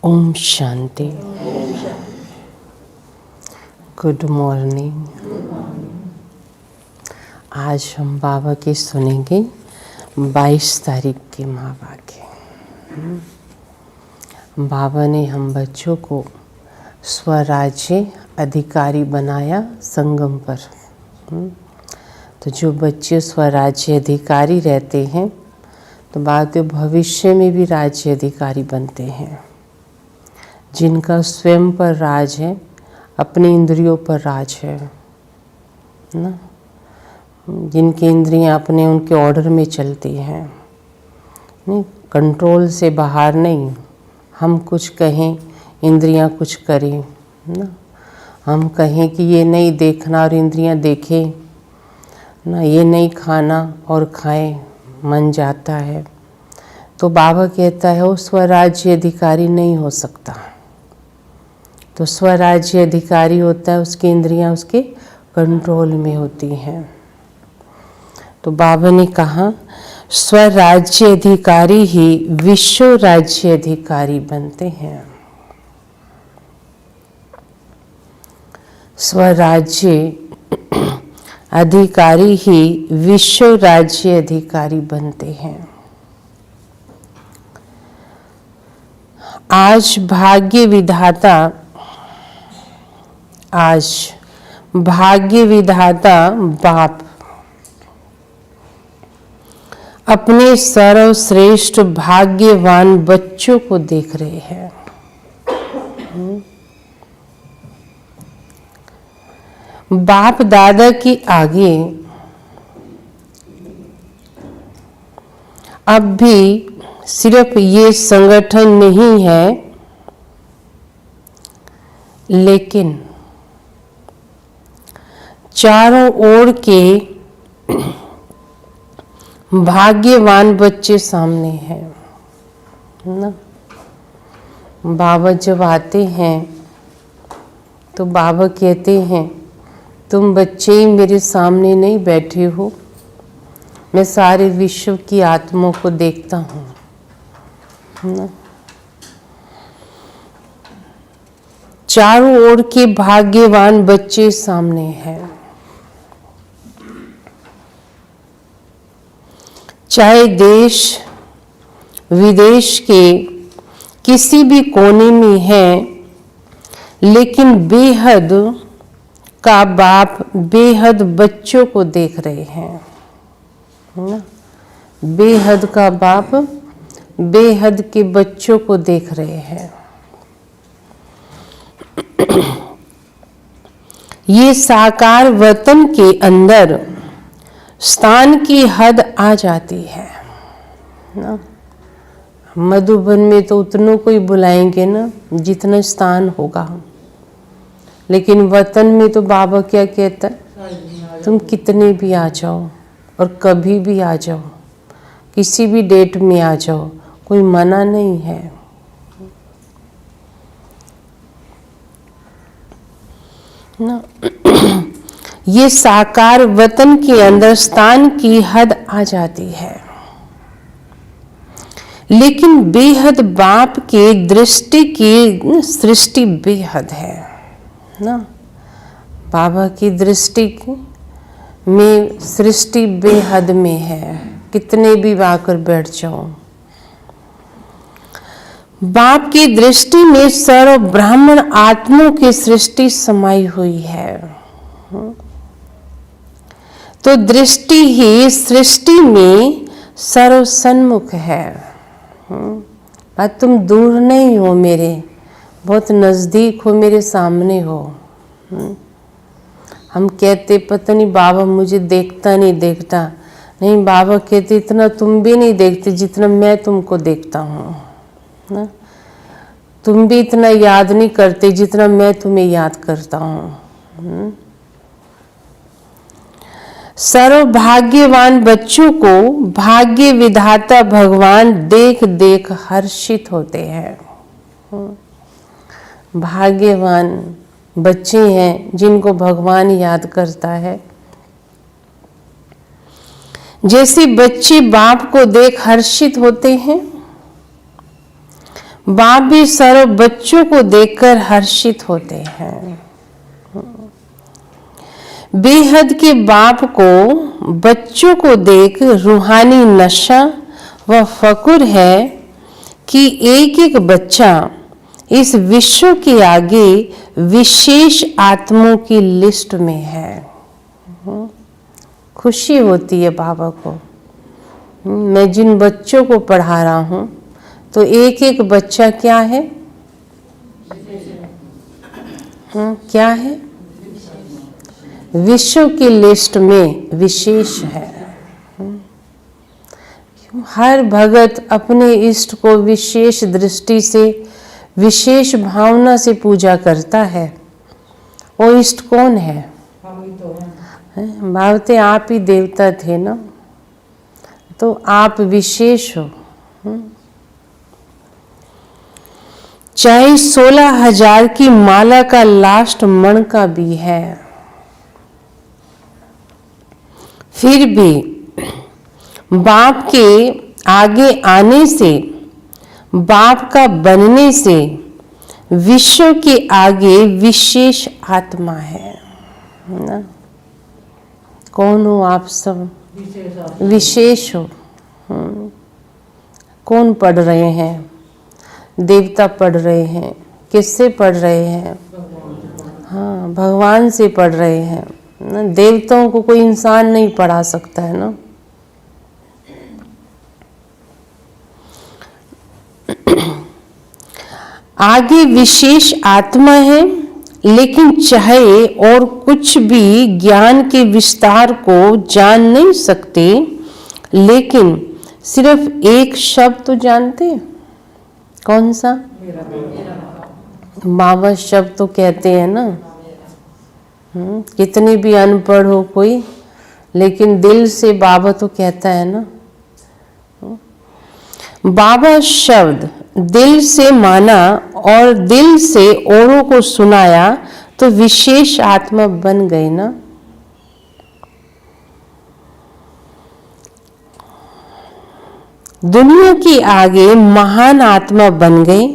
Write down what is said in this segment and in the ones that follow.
Om Shanti. Good morning. आज हम बाबा की सुनेंगे 22 तारीख के महावाक्य। बाबा ने हम बच्चों को स्वराज्य अधिकारी बनाया संगम पर। तो जो बच्चे स्वराज्य अधिकारी रहते हैं तो बाद में भविष्य में भी राज्य अधिकारी बनते हैं। जिनका स्वयं पर राज है, अपनी इंद्रियों पर राज है ना, जिनकी इंद्रियां अपने उनके ऑर्डर में चलती हैं, नहीं कंट्रोल से बाहर नहीं। हम कुछ कहें, इंद्रियां कुछ करें ना। हम कहें कि ये नहीं देखना और इंद्रियां देखें ना, ये नहीं खाना और खाएं, मन जाता है। तो बाबा कहता है वो स्वराज्य अधिकारी नहीं हो सकता। तो स्वराज्य अधिकारी होता है उसकी इंद्रियां उसके कंट्रोल में होती हैं। तो बाबा ने कहा स्वराज्य अधिकारी ही विश्व राज्य अधिकारी बनते हैं। स्वराज्य अधिकारी ही विश्व राज्य अधिकारी बनते हैं। आज भाग्य विधाता बाप अपने सर्वश्रेष्ठ भाग्यवान बच्चों को देख रहे हैं। बाप दादा के आगे अब भी सिर्फ ये संगठन नहीं है, लेकिन चारों ओर के भाग्यवान बच्चे सामने हैं ना। बाबा जब आते हैं तो बाबा कहते हैं तुम बच्चे ही मेरे सामने नहीं बैठे हो, मैं सारे विश्व की आत्माओं को देखता हूँ ना। चारों ओर के भाग्यवान बच्चे सामने हैं। चाहे देश विदेश के किसी भी कोने में है, लेकिन बेहद का बाप बेहद बच्चों को देख रहे हैं ना। बेहद का बाप बेहद के बच्चों को देख रहे हैं। ये साकार वतन के अंदर स्थान की हद आ जाती है ना। मधुबन में तो उतनों को ही बुलाएंगे ना जितना स्थान होगा, लेकिन वतन में तो बाबा क्या कहता है, तुम कितने भी आ जाओ और कभी भी आ जाओ, किसी भी डेट में आ जाओ, कोई मना नहीं है ना। ये साकार वतन के अंदर स्थान की हद आ जाती है, लेकिन बेहद बाप के दृष्टि की सृष्टि बेहद है ना। बाबा की दृष्टि में सृष्टि बेहद में है, कितने भी आकर बैठ जाओ। बाप की दृष्टि में सर्व ब्राह्मण आत्माओं की सृष्टि समाई हुई है। तो दृष्टि ही सृष्टि में सर्व सन्मुख है। बात तुम दूर नहीं हो मेरे, बहुत नजदीक हो, मेरे सामने हो। हम कहते पता नहीं बाबा मुझे देखता नहीं, बाबा कहते इतना तुम भी नहीं देखते जितना मैं तुमको देखता हूँ ना। तुम भी इतना याद नहीं करते जितना मैं तुम्हें याद करता हूँ। सर्व भाग्यवान बच्चों को भाग्य विधाता भगवान देख देख हर्षित होते हैं। भाग्यवान बच्चे हैं जिनको भगवान याद करता है। जैसे बच्चे बाप को देख हर्षित होते हैं, बाप भी सर्व बच्चों को देखकर हर्षित होते हैं। बेहद के बाप को बच्चों को देख रूहानी नशा व फकुर है कि एक एक बच्चा इस विश्व के आगे विशेष आत्माओं की लिस्ट में है। खुशी होती है बाबा को। मैं जिन बच्चों को पढ़ा रहा हूँ तो एक एक बच्चा क्या है? क्या है? विश्व की लिस्ट में विशेष है। हर भगत अपने इष्ट को विशेष दृष्टि से, विशेष भावना से पूजा करता है। वो इष्ट कौन है? भावते आप ही देवता थे ना, तो आप विशेष हो। चाहे 16,000 की माला का लास्ट मण का भी है, फिर भी बाप के आगे आने से, बाप का बनने से विश्व के आगे विशेष आत्मा है ना। कौन हो आप सब? विशेष हो। कौन पढ़ रहे हैं? देवता पढ़ रहे हैं। किससे पढ़ रहे हैं? हाँ, भगवान से पढ़ रहे हैं ना। देवताओं को कोई इंसान नहीं पढ़ा सकता है ना। आगे विशेष आत्मा है, लेकिन चाहे और कुछ भी ज्ञान के विस्तार को जान नहीं सकते, लेकिन सिर्फ एक शब्द तो जानते हैं। कौन सा? बाबा शब्द तो कहते हैं ना। कितने भी अनपढ़ हो कोई, लेकिन दिल से बाबा तो कहता है ना। बाबा शब्द दिल से माना और दिल से औरों को सुनाया तो विशेष आत्मा बन गई ना। दुनिया के आगे महान आत्मा बन गए।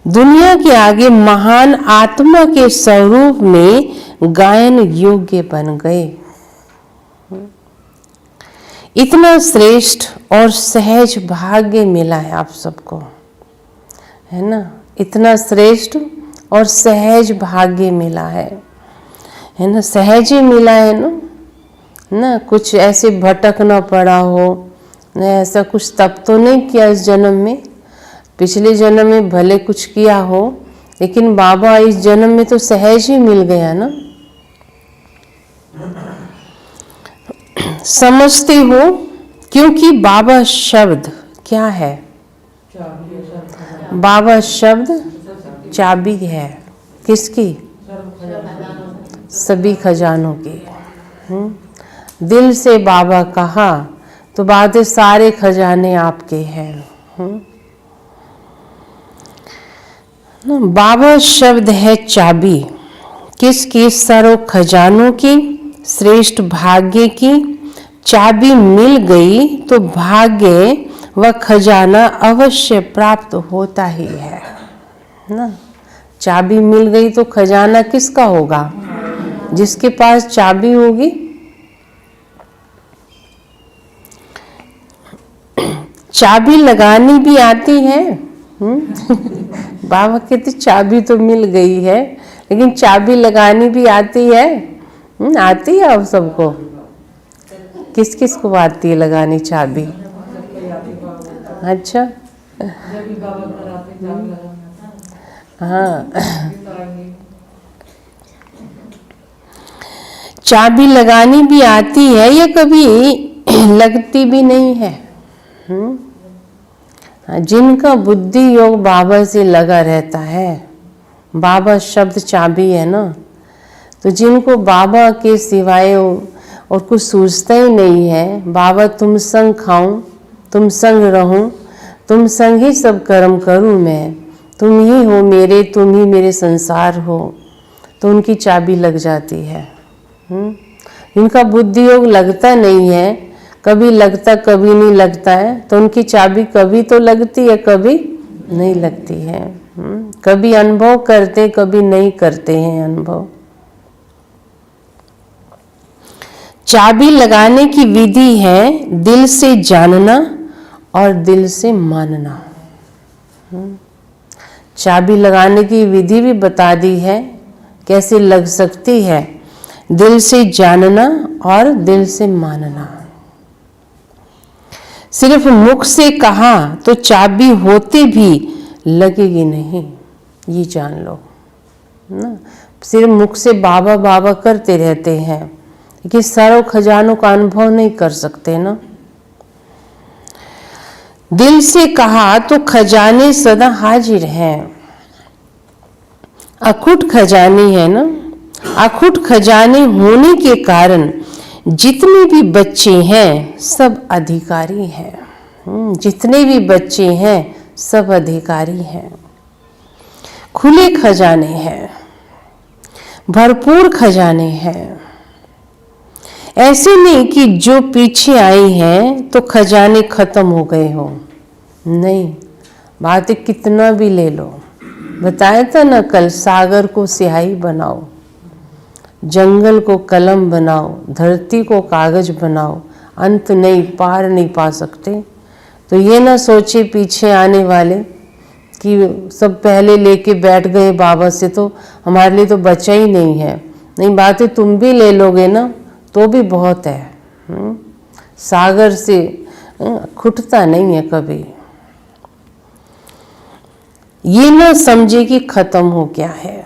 दुनिया के आगे महान आत्मा के स्वरूप में गायन योग्य बन गए। इतना श्रेष्ठ और सहज भाग्य मिला है आप सबको, है ना। इतना श्रेष्ठ और सहज भाग्य मिला है ना। सहज ही मिला है ना। कुछ ऐसे भटकना पड़ा हो न, ऐसा कुछ तप तो नहीं किया इस जन्म में। पिछले जन्म में भले कुछ किया हो, लेकिन बाबा इस जन्म में तो सहज ही मिल गया ना। समझते हो, क्योंकि बाबा शब्द क्या है? बाबा शब्द चाबी है। किसकी? सभी खजानों की। दिल से बाबा कहा तो बातें सारे खजाने आपके हैं। बाबा शब्द है चाबी। किसकी? सर्व खजानों की, श्रेष्ठ भाग्य की। चाबी मिल गई तो भाग्य व खजाना अवश्य प्राप्त होता ही है ना। चाबी मिल गई तो खजाना किसका होगा? जिसके पास चाबी होगी। चाबी लगानी भी आती है। बाबा कहते चाबी तो मिल गई है, लेकिन चाबी लगानी भी आती है। आती है आप सबको? किस किस को आती है लगानी चाबी? अच्छा, हाँ। चाबी लगानी भी आती है या कभी लगती भी नहीं है। जिनका बुद्धि योग बाबा से लगा रहता है, बाबा शब्द चाबी है ना, तो जिनको बाबा के सिवाय और कुछ सूझता ही नहीं है, बाबा तुम संग खाऊं, तुम संग रहूं, तुम संग ही सब कर्म करूं मैं, तुम ही हो मेरे, तुम ही मेरे संसार हो, तो उनकी चाबी लग जाती है। इनका बुद्धि योग लगता नहीं है, कभी लगता कभी नहीं लगता है, तो उनकी चाबी कभी तो लगती है, कभी नहीं लगती है। कभी अनुभव करते, कभी नहीं करते हैं अनुभव। चाबी लगाने की विधि है दिल से जानना और दिल से मानना। चाबी लगाने की विधि भी बता दी है, कैसे लग सकती है। दिल से जानना और दिल से मानना। सिर्फ मुख से कहा तो चाबी होते भी लगेगी नहीं, ये जान लो ना। सिर्फ मुख से बाबा बाबा करते रहते हैं, लेकिन सारों खजानों का अनुभव नहीं कर सकते ना। दिल से कहा तो खजाने सदा हाजिर हैं। अखुट खजाने हैं ना। अखुट खजाने होने के कारण जितने भी बच्चे हैं सब अधिकारी हैं। जितने भी बच्चे हैं सब अधिकारी हैं। खुले खजाने हैं, भरपूर खजाने हैं। ऐसे नहीं कि जो पीछे आई हैं तो खजाने खत्म हो गए हो, नहीं। बातें कितना भी ले लो, बताया था ना कल, सागर को स्याही बनाओ, जंगल को कलम बनाओ, धरती को कागज बनाओ, अंत नहीं, पार नहीं पा सकते। तो ये ना सोचे पीछे आने वाले कि सब पहले लेके बैठ गए बाबा से तो हमारे लिए तो बचा ही नहीं है। नहीं, बातें तुम भी ले लोगे ना तो भी बहुत है। सागर से खुटता नहीं है कभी। ये ना समझे कि खत्म हो गया है।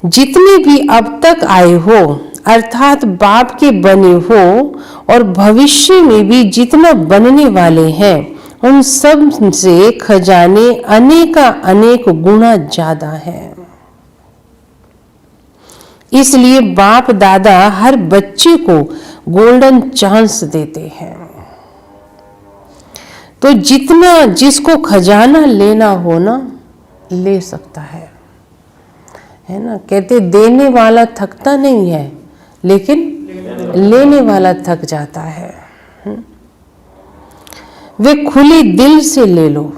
जितने भी अब तक आए हो अर्थात बाप के बने हो और भविष्य में भी जितना बनने वाले हैं, उन सब से खजाने अनेक गुना ज्यादा है। इसलिए बाप दादा हर बच्चे को गोल्डन चांस देते हैं। तो जितना जिसको खजाना लेना हो ना ले सकता है ना। कहते देने वाला थकता नहीं है, लेकिन लेने वाला थक जाता है। वे खुले दिल से ले लो।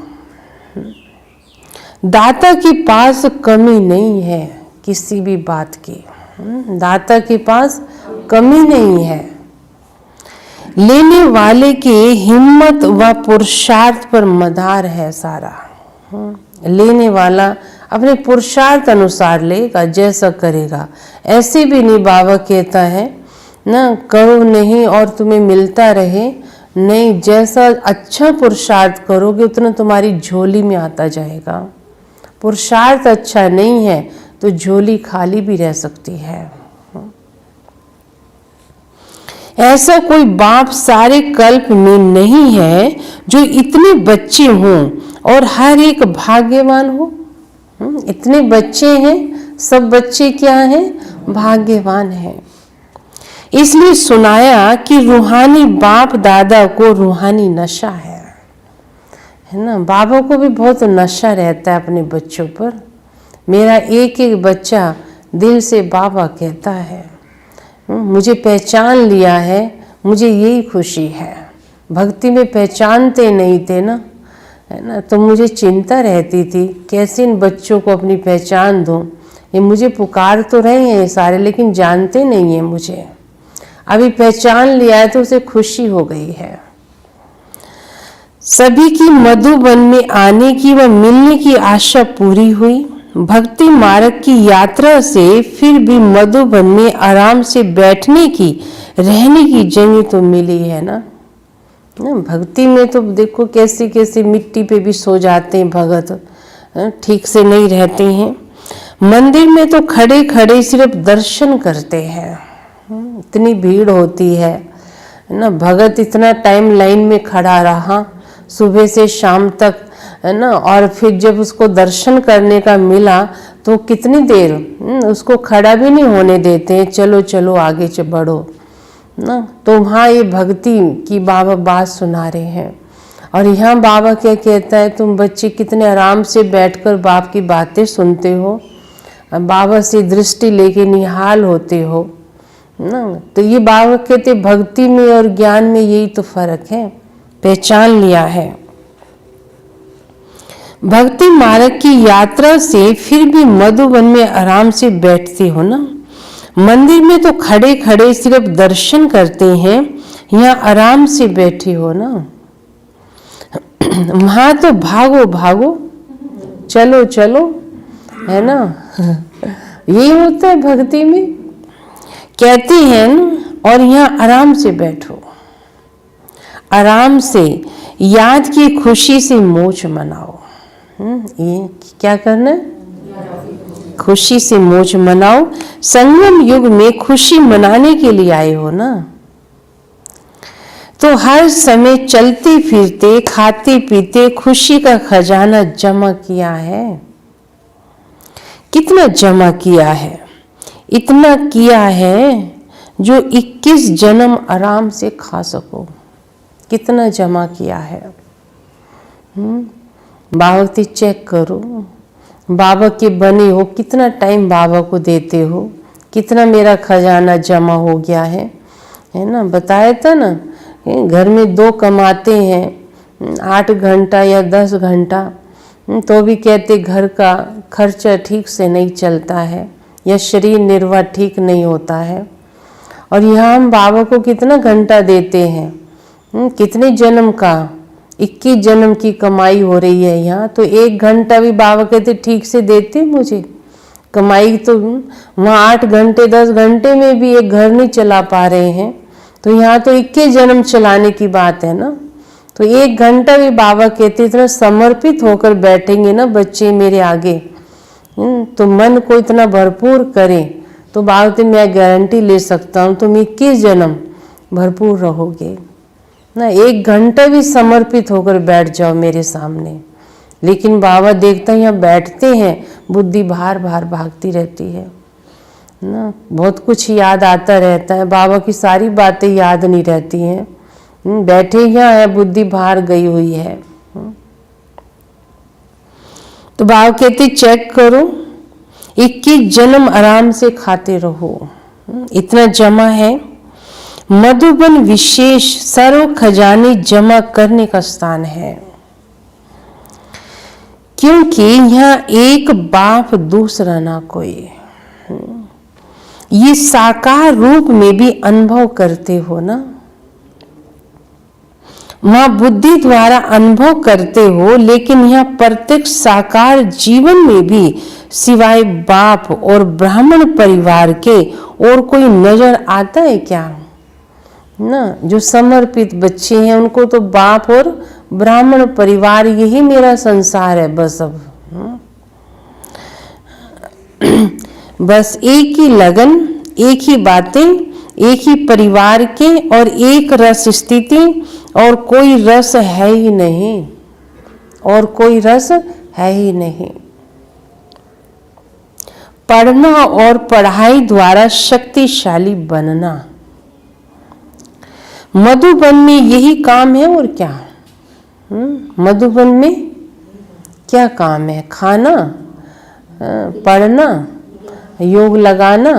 दाता के पास कमी नहीं है किसी भी बात की। दाता के पास कमी नहीं है। लेने वाले के हिम्मत व पुरुषार्थ पर मदार है सारा। लेने वाला अपने पुरुषार्थ अनुसार लेगा, जैसा करेगा। ऐसे भी नहीं बाबा कहता है ना, करो नहीं और तुम्हें मिलता रहे, नहीं, जैसा अच्छा पुरुषार्थ करोगे उतना तुम्हारी झोली में आता जाएगा। पुरुषार्थ अच्छा नहीं है तो झोली खाली भी रह सकती है। ऐसा कोई बाप सारे कल्प में नहीं है जो इतने बच्चे हों और हर एक भाग्यवान हो। इतने बच्चे हैं, सब बच्चे क्या हैं? भाग्यवान हैं। इसलिए सुनाया कि रूहानी बाप दादा को रूहानी नशा है ना। बाबा को भी बहुत नशा रहता है अपने बच्चों पर। मेरा एक एक बच्चा दिल से बाबा कहता है, मुझे पहचान लिया है, मुझे यही खुशी है। भक्ति में पहचानते नहीं थे ना, है ना, तो मुझे चिंता रहती थी कैसे इन बच्चों को अपनी पहचान दूं। ये मुझे पुकार तो रहे हैं ये सारे, लेकिन जानते नहीं हैं मुझे। अभी पहचान लिया है तो उसे खुशी हो गई है। सभी की मधुबन में आने की व मिलने की आशा पूरी हुई। भक्ति मार्ग की यात्रा से फिर भी मधुबन में आराम से बैठने की, रहने की जगह तो मिली है ना। भक्ति में तो देखो कैसे कैसे मिट्टी पे भी सो जाते हैं भगत, ठीक से नहीं रहते हैं। मंदिर में तो खड़े खड़े सिर्फ दर्शन करते हैं। इतनी भीड़ होती है ना। भगत इतना टाइम लाइन में खड़ा रहा, सुबह से शाम तक, है ना। और फिर जब उसको दर्शन करने का मिला तो कितनी देर उसको खड़ा भी नहीं होने देते, चलो चलो आगे बढ़ो ना। तो वहाँ ये भक्ति की बाबा बात सुना रहे हैं। और यहाँ बाबा क्या कहता है, तुम बच्चे कितने आराम से बैठकर बाप की बातें सुनते हो, बाबा से दृष्टि लेके निहाल होते हो ना। तो ये बाबा कहते भक्ति में और ज्ञान में यही तो फर्क है, पहचान लिया है। भक्ति मार्ग की यात्रा से फिर भी मधुबन में आराम से बैठते हो ना। मंदिर में तो खड़े खड़े सिर्फ दर्शन करते हैं, यहाँ आराम से बैठे हो ना। वहां तो भागो भागो, चलो चलो, है ना। यही होता है भक्ति में, कहते हैं ना। और यहाँ आराम से बैठो, आराम से याद की खुशी से मौज मनाओ। ये क्या करना है? खुशी से मौज मनाओ। संगम युग में खुशी मनाने के लिए आए हो ना, तो हर समय चलते फिरते खाते पीते खुशी का खजाना जमा किया है। कितना जमा किया है? इतना किया है जो 21 जन्म आराम से खा सको। कितना जमा किया है? बाबा चेक करो, बाबा के बने हो, कितना टाइम बाबा को देते हो, कितना मेरा खजाना जमा हो गया है ना। बताया था ना, घर में 2 कमाते हैं 8 घंटा या 10 घंटा, तो भी कहते घर का खर्चा ठीक से नहीं चलता है या शरीर निर्वाह ठीक नहीं होता है। और यहाँ हम बाबा को कितना घंटा देते हैं, कितने जन्म का, 21 जन्म की कमाई हो रही है यहाँ। तो 1 घंटा भी बाबा कहते ठीक से देते मुझे कमाई, तो वहाँ 8 घंटे 10 घंटे में भी एक घर नहीं चला पा रहे हैं, तो यहाँ तो 21 जन्म चलाने की बात है ना। तो 1 घंटा भी बाबा कहते इतना समर्पित होकर बैठेंगे ना बच्चे मेरे आगे, तो मन को इतना भरपूर करें, तो बाबा कहते मैं गारंटी ले सकता हूँ तुम 21 जन्म भरपूर रहोगे ना। 1 घंटा भी समर्पित होकर बैठ जाओ मेरे सामने। लेकिन बाबा देखता है यहाँ बैठते हैं, बुद्धि बाहर बाहर भागती रहती है ना, बहुत कुछ याद आता रहता है, बाबा की सारी बातें याद नहीं रहती हैं। बैठे यहाँ है, बुद्धि बाहर गई हुई है। तो बाबा कहते चेक करो, 21 जन्म आराम से खाते रहो, इतना जमा है। मधुबन विशेष सर्व खजाने जमा करने का स्थान है, क्योंकि यहाँ एक बाप दूसरा ना कोई। ये साकार रूप में भी अनुभव करते हो ना, वहां बुद्धि द्वारा अनुभव करते हो, लेकिन यहाँ प्रत्येक साकार जीवन में भी सिवाय बाप और ब्राह्मण परिवार के और कोई नजर आता है क्या ना। जो समर्पित बच्चे हैं उनको तो बाप और ब्राह्मण परिवार यही मेरा संसार है बस। अब बस एक ही लगन, एक ही बातें, एक ही परिवार के और एक रस स्थिति, और कोई रस है ही नहीं, और कोई रस है ही नहीं। पढ़ना और पढ़ाई द्वारा शक्तिशाली बनना, मधुबन में यही काम है। और क्या मधुबन में क्या काम है? खाना, पढ़ना, योग लगाना,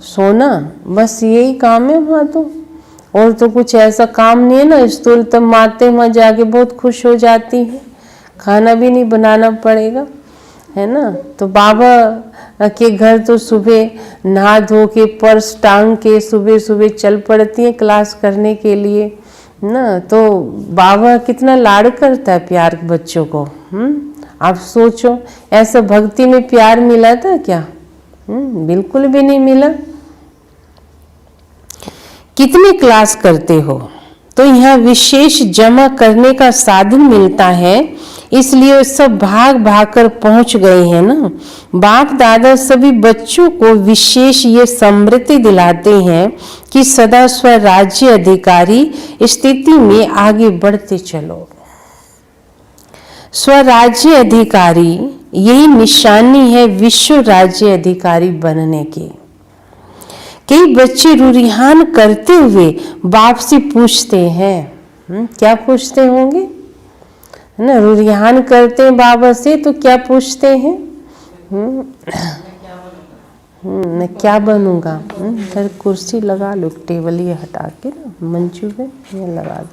सोना, बस यही काम है वहाँ तो। और तो कुछ ऐसा काम नहीं है ना। स्थूल तब माते वहाँ जाके बहुत खुश हो जाती हैं, खाना भी नहीं बनाना पड़ेगा, है ना। तो बाबा के घर तो सुबह नहा धो के पर्स टांग के सुबह सुबह चल पड़ती हैं क्लास करने के लिए ना। तो बाबा कितना लाड़ करता है प्यार बच्चों को। आप सोचो, ऐसा भक्ति में प्यार मिला था क्या? बिल्कुल भी नहीं मिला। कितनी क्लास करते हो? तो यहाँ विशेष जमा करने का साधन मिलता है, इसलिए सब भाग भाग कर पहुंच गए हैं ना। बाप दादा सभी बच्चों को विशेष ये समृद्धि दिलाते हैं कि सदा स्वराज्य अधिकारी स्थिति में आगे बढ़ते चलो। स्वराज्य अधिकारी यही निशानी है विश्व राज्य अधिकारी बनने की। कई बच्चे रुरिहान करते हुए बाप से पूछते हैं, क्या पूछते होंगे ना? रुरिहान करते हैं बाबा से तो क्या पूछते हैं? मैं क्या बनूंगा? इधर कुर्सी लगा लो, टेबल ये हटा के ना मंचू में ये लगा दो।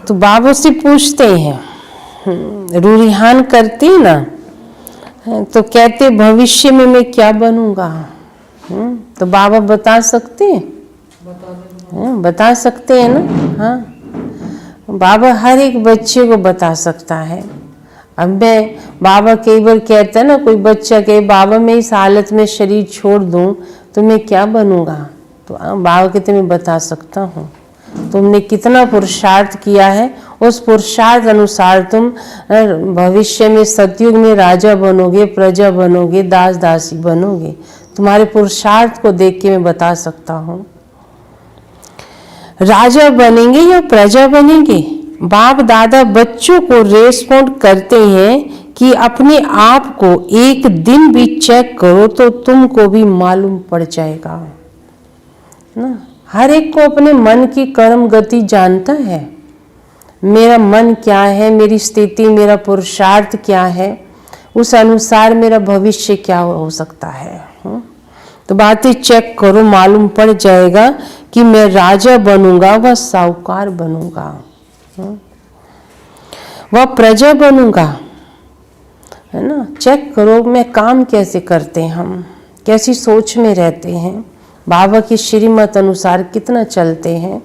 तो बाबा से पूछते हैं, रूरिहान करती ना, तो कहते भविष्य में मैं क्या बनूंगा। तो बाबा बता सकते हैं, बता सकते हैं ना। हाँ, बाबा हर एक बच्चे को बता सकता है। अब मैं, बाबा कई बार कहता है ना, कोई बच्चा कहे बाबा मैं इस हालत में शरीर छोड़ दूं तो मैं क्या बनूंगा, तो बाबा कहते मैं बता सकता हूँ। तुमने कितना पुरुषार्थ किया है, उस पुरुषार्थ अनुसार तुम भविष्य में सतयुग में राजा बनोगे, प्रजा बनोगे, दास दासी बनोगे। तुम्हारे पुरुषार्थ को देख के मैं बता सकता हूँ। राजा बनेंगे या प्रजा बनेंगे, बाप दादा बच्चों को रेस्पॉन्ड करते हैं कि अपने आप को एक दिन भी चेक करो तो तुमको भी मालूम पड़ जाएगा ना। हर एक को अपने मन की कर्म गति जानता है, मेरा मन क्या है, मेरी स्थिति, मेरा पुरुषार्थ क्या है, उस अनुसार मेरा भविष्य क्या हो सकता है। तो बातें चेक करो, मालूम पड़ जाएगा कि मैं राजा बनूंगा व साहूकार बनूंगा, वह प्रजा बनूंगा, है ना। चेक करो मैं काम कैसे करते हैं, हम कैसी सोच में रहते हैं, बाबा की श्रीमत अनुसार कितना चलते हैं।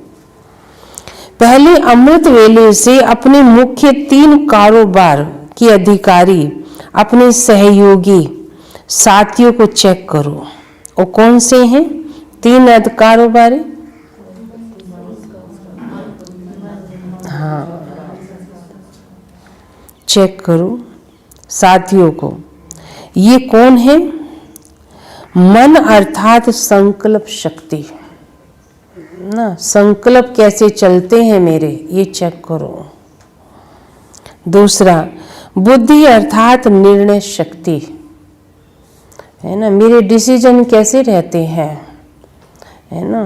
पहले अमृत वेले से अपने मुख्य 3 कारोबार के अधिकारी, अपने सहयोगी साथियों को चेक करो। और कौन से हैं 3 कारोबारी? हाँ, चेक करो साथियों को। ये कौन है? मन अर्थात संकल्प शक्ति ना, संकल्प कैसे चलते हैं मेरे, ये चेक करो। दूसरा, बुद्धि अर्थात निर्णय शक्ति, है ना, मेरे डिसीजन कैसे रहते हैं, है ना।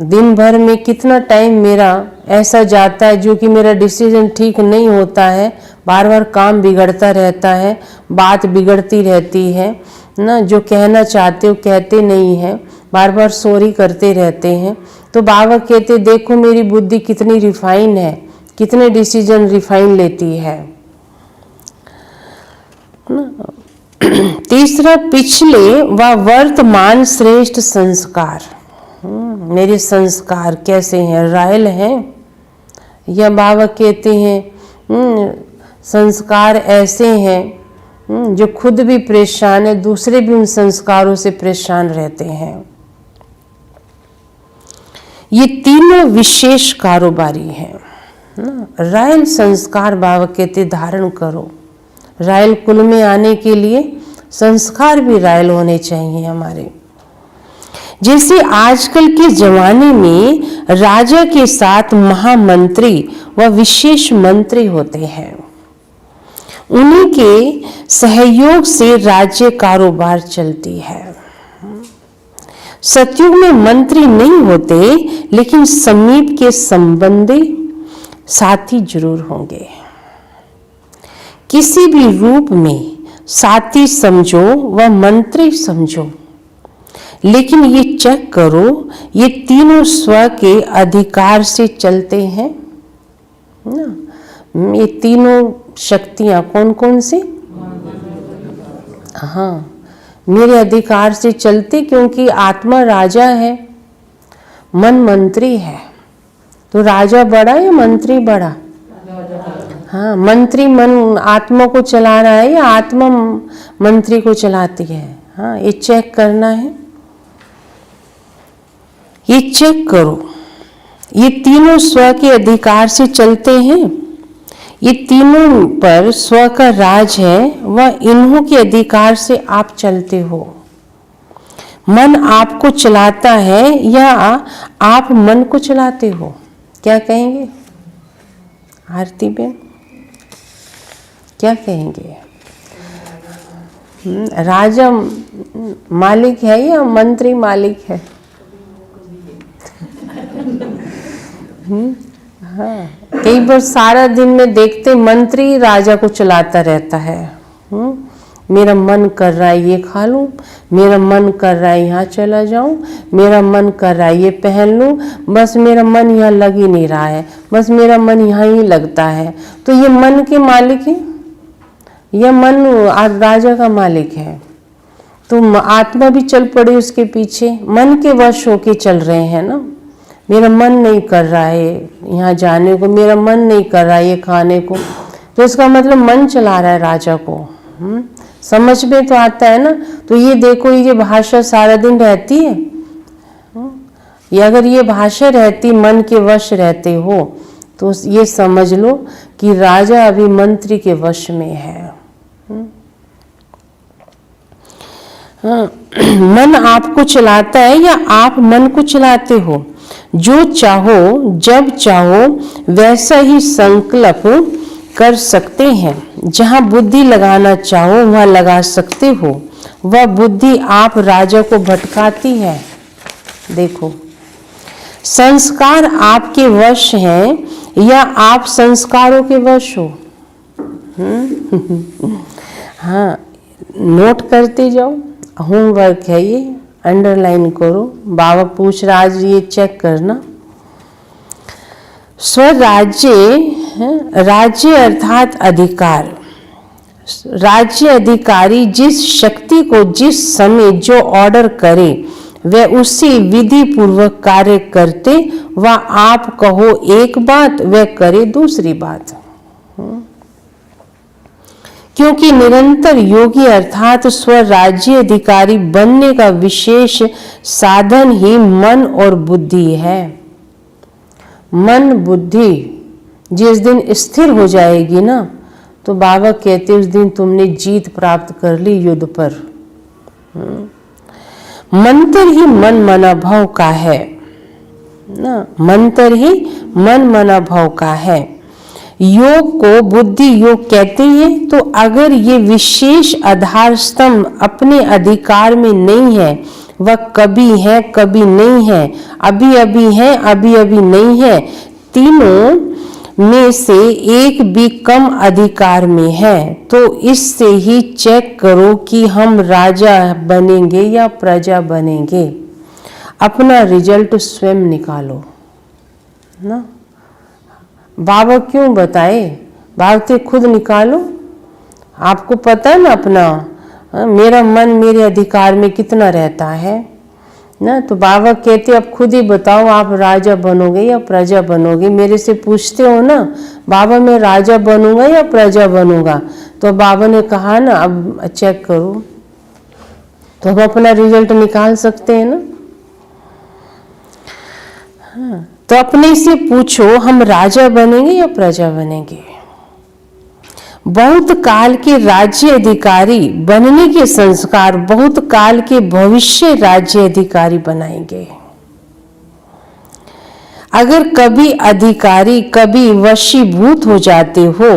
दिन भर में कितना टाइम मेरा ऐसा जाता है जो कि मेरा डिसीजन ठीक नहीं होता है, बार बार काम बिगड़ता रहता है, बात बिगड़ती रहती है ना, जो कहना चाहते हो कहते नहीं है, बार बार सॉरी करते रहते हैं। तो बाबा कहते देखो मेरी बुद्धि कितनी रिफाइन है, कितने डिसीजन रिफाइन लेती है। तीसरा, पिछले व वर्तमान श्रेष्ठ संस्कार, मेरे संस्कार कैसे हैं, रॉयल हैं, या बाबा कहते हैं संस्कार ऐसे हैं जो खुद भी परेशान है, दूसरे भी उन संस्कारों से परेशान रहते हैं। ये तीनों विशेष कारोबारी हैं ना। रॉयल संस्कार बाबा कहते धारण करो। रॉयल कुल में आने के लिए संस्कार भी रॉयल होने चाहिए हमारे। जैसे आजकल के जमाने में राजा के साथ महामंत्री व विशेष मंत्री होते हैं, उन्हीं के सहयोग से राज्य कारोबार चलती है। सतयुग में मंत्री नहीं होते, लेकिन समीप के संबंधी साथी जरूर होंगे। किसी भी रूप में साथी समझो व मंत्री समझो, लेकिन ये चेक करो ये तीनों स्व के अधिकार से चलते हैं ना। ये तीनों शक्तियां कौन कौन सी? हाँ, मेरे अधिकार से चलते, क्योंकि आत्मा राजा है, मन मंत्री है। तो राजा बड़ा या मंत्री बड़ा? हाँ, मंत्री मन आत्मा को चला रहा है या आत्मा मंत्री को चलाती है? हाँ, ये चेक करना है। ये चेक करो ये तीनों स्व के अधिकार से चलते हैं। ये तीनों पर स्व का राज है व इन्हों के अधिकार से आप चलते हो। मन आपको चलाता है या आप मन को चलाते हो? क्या कहेंगे आरती बेन, क्या कहेंगे? राजा मालिक है या मंत्री मालिक है? हाँ, कई बार सारा दिन में देखते मंत्री राजा को चलाता रहता है, मेरा मन कर रहा है ये खा लूँ, मेरा मन कर रहा है यहाँ चला जाऊँ, मेरा मन कर रहा है ये पहन लूँ, बस मेरा मन यहाँ लग ही नहीं रहा है, बस मेरा मन यहाँ ही लगता है। तो ये मन के मालिक है, यह मन राजा का मालिक है। तो आत्मा भी चल पड़ी उसके पीछे, मन के वश होके चल रहे हैं ना। मेरा मन नहीं कर रहा है यहाँ जाने को, मेरा मन नहीं कर रहा है ये खाने को, तो इसका मतलब मन चला रहा है राजा को। समझ में तो आता है ना। तो ये देखो, ये भाषा सारा दिन रहती है, ये अगर ये भाषा रहती, मन के वश रहते हो, तो ये समझ लो कि राजा अभी मंत्री के वश में है। मन आपको चलाता है या आप मन को चलाते हो? जो चाहो जब चाहो वैसा ही संकल्प कर सकते हैं। जहाँ बुद्धि लगाना चाहो वहाँ लगा सकते हो। वह बुद्धि आप राजा को भटकाती है। देखो, संस्कार आपके वश हैं या आप संस्कारों के वश हो? हाँ, नोट करते जाओ, होमवर्क है ये, अंडरलाइन करो। बाबा पूछ रहा आज ये चेक करना। स्वराज्य, राज्य अर्थात अधिकार। राज्य अधिकारी जिस शक्ति को जिस समय जो ऑर्डर करे वह उसी विधि पूर्वक कार्य करते, वह आप कहो एक बात वह करे दूसरी बात। क्योंकि निरंतर योगी अर्थात स्वराज्य अधिकारी बनने का विशेष साधन ही मन और बुद्धि है। मन बुद्धि जिस दिन स्थिर हो जाएगी ना, तो बाबा कहते उस दिन तुमने जीत प्राप्त कर ली युद्ध पर। मंत्र ही मन मना भाव का है ना, मंत्र ही मन मना भाव का है। योग को बुद्धि योग कहते हैं। तो अगर ये विशेष आधार स्तंभ अपने अधिकार में नहीं है, वह कभी है कभी नहीं है, अभी अभी है अभी अभी नहीं है, तीनों में से एक भी कम अधिकार में है, तो इससे ही चेक करो कि हम राजा बनेंगे या प्रजा बनेंगे। अपना रिजल्ट स्वयं निकालो ना। बाबा क्यों बताए? बाबा तो खुद निकालो। आपको पता है ना अपना, मेरा मन मेरे अधिकार में कितना रहता है ना। तो बाबा कहते अब खुद ही बताओ आप राजा बनोगे या प्रजा बनोगे। मेरे से पूछते हो ना बाबा मैं राजा बनूंगा या प्रजा बनूंगा, तो बाबा ने कहा ना अब चेक करो, तो हम अपना रिजल्ट निकाल सकते हैं ना। हाँ, तो अपने से पूछो हम राजा बनेंगे या प्रजा बनेंगे। बहुत काल के राज्य अधिकारी बनने के संस्कार बहुत काल के भविष्य राज्य अधिकारी बनाएंगे। अगर कभी अधिकारी कभी वशीभूत हो जाते हो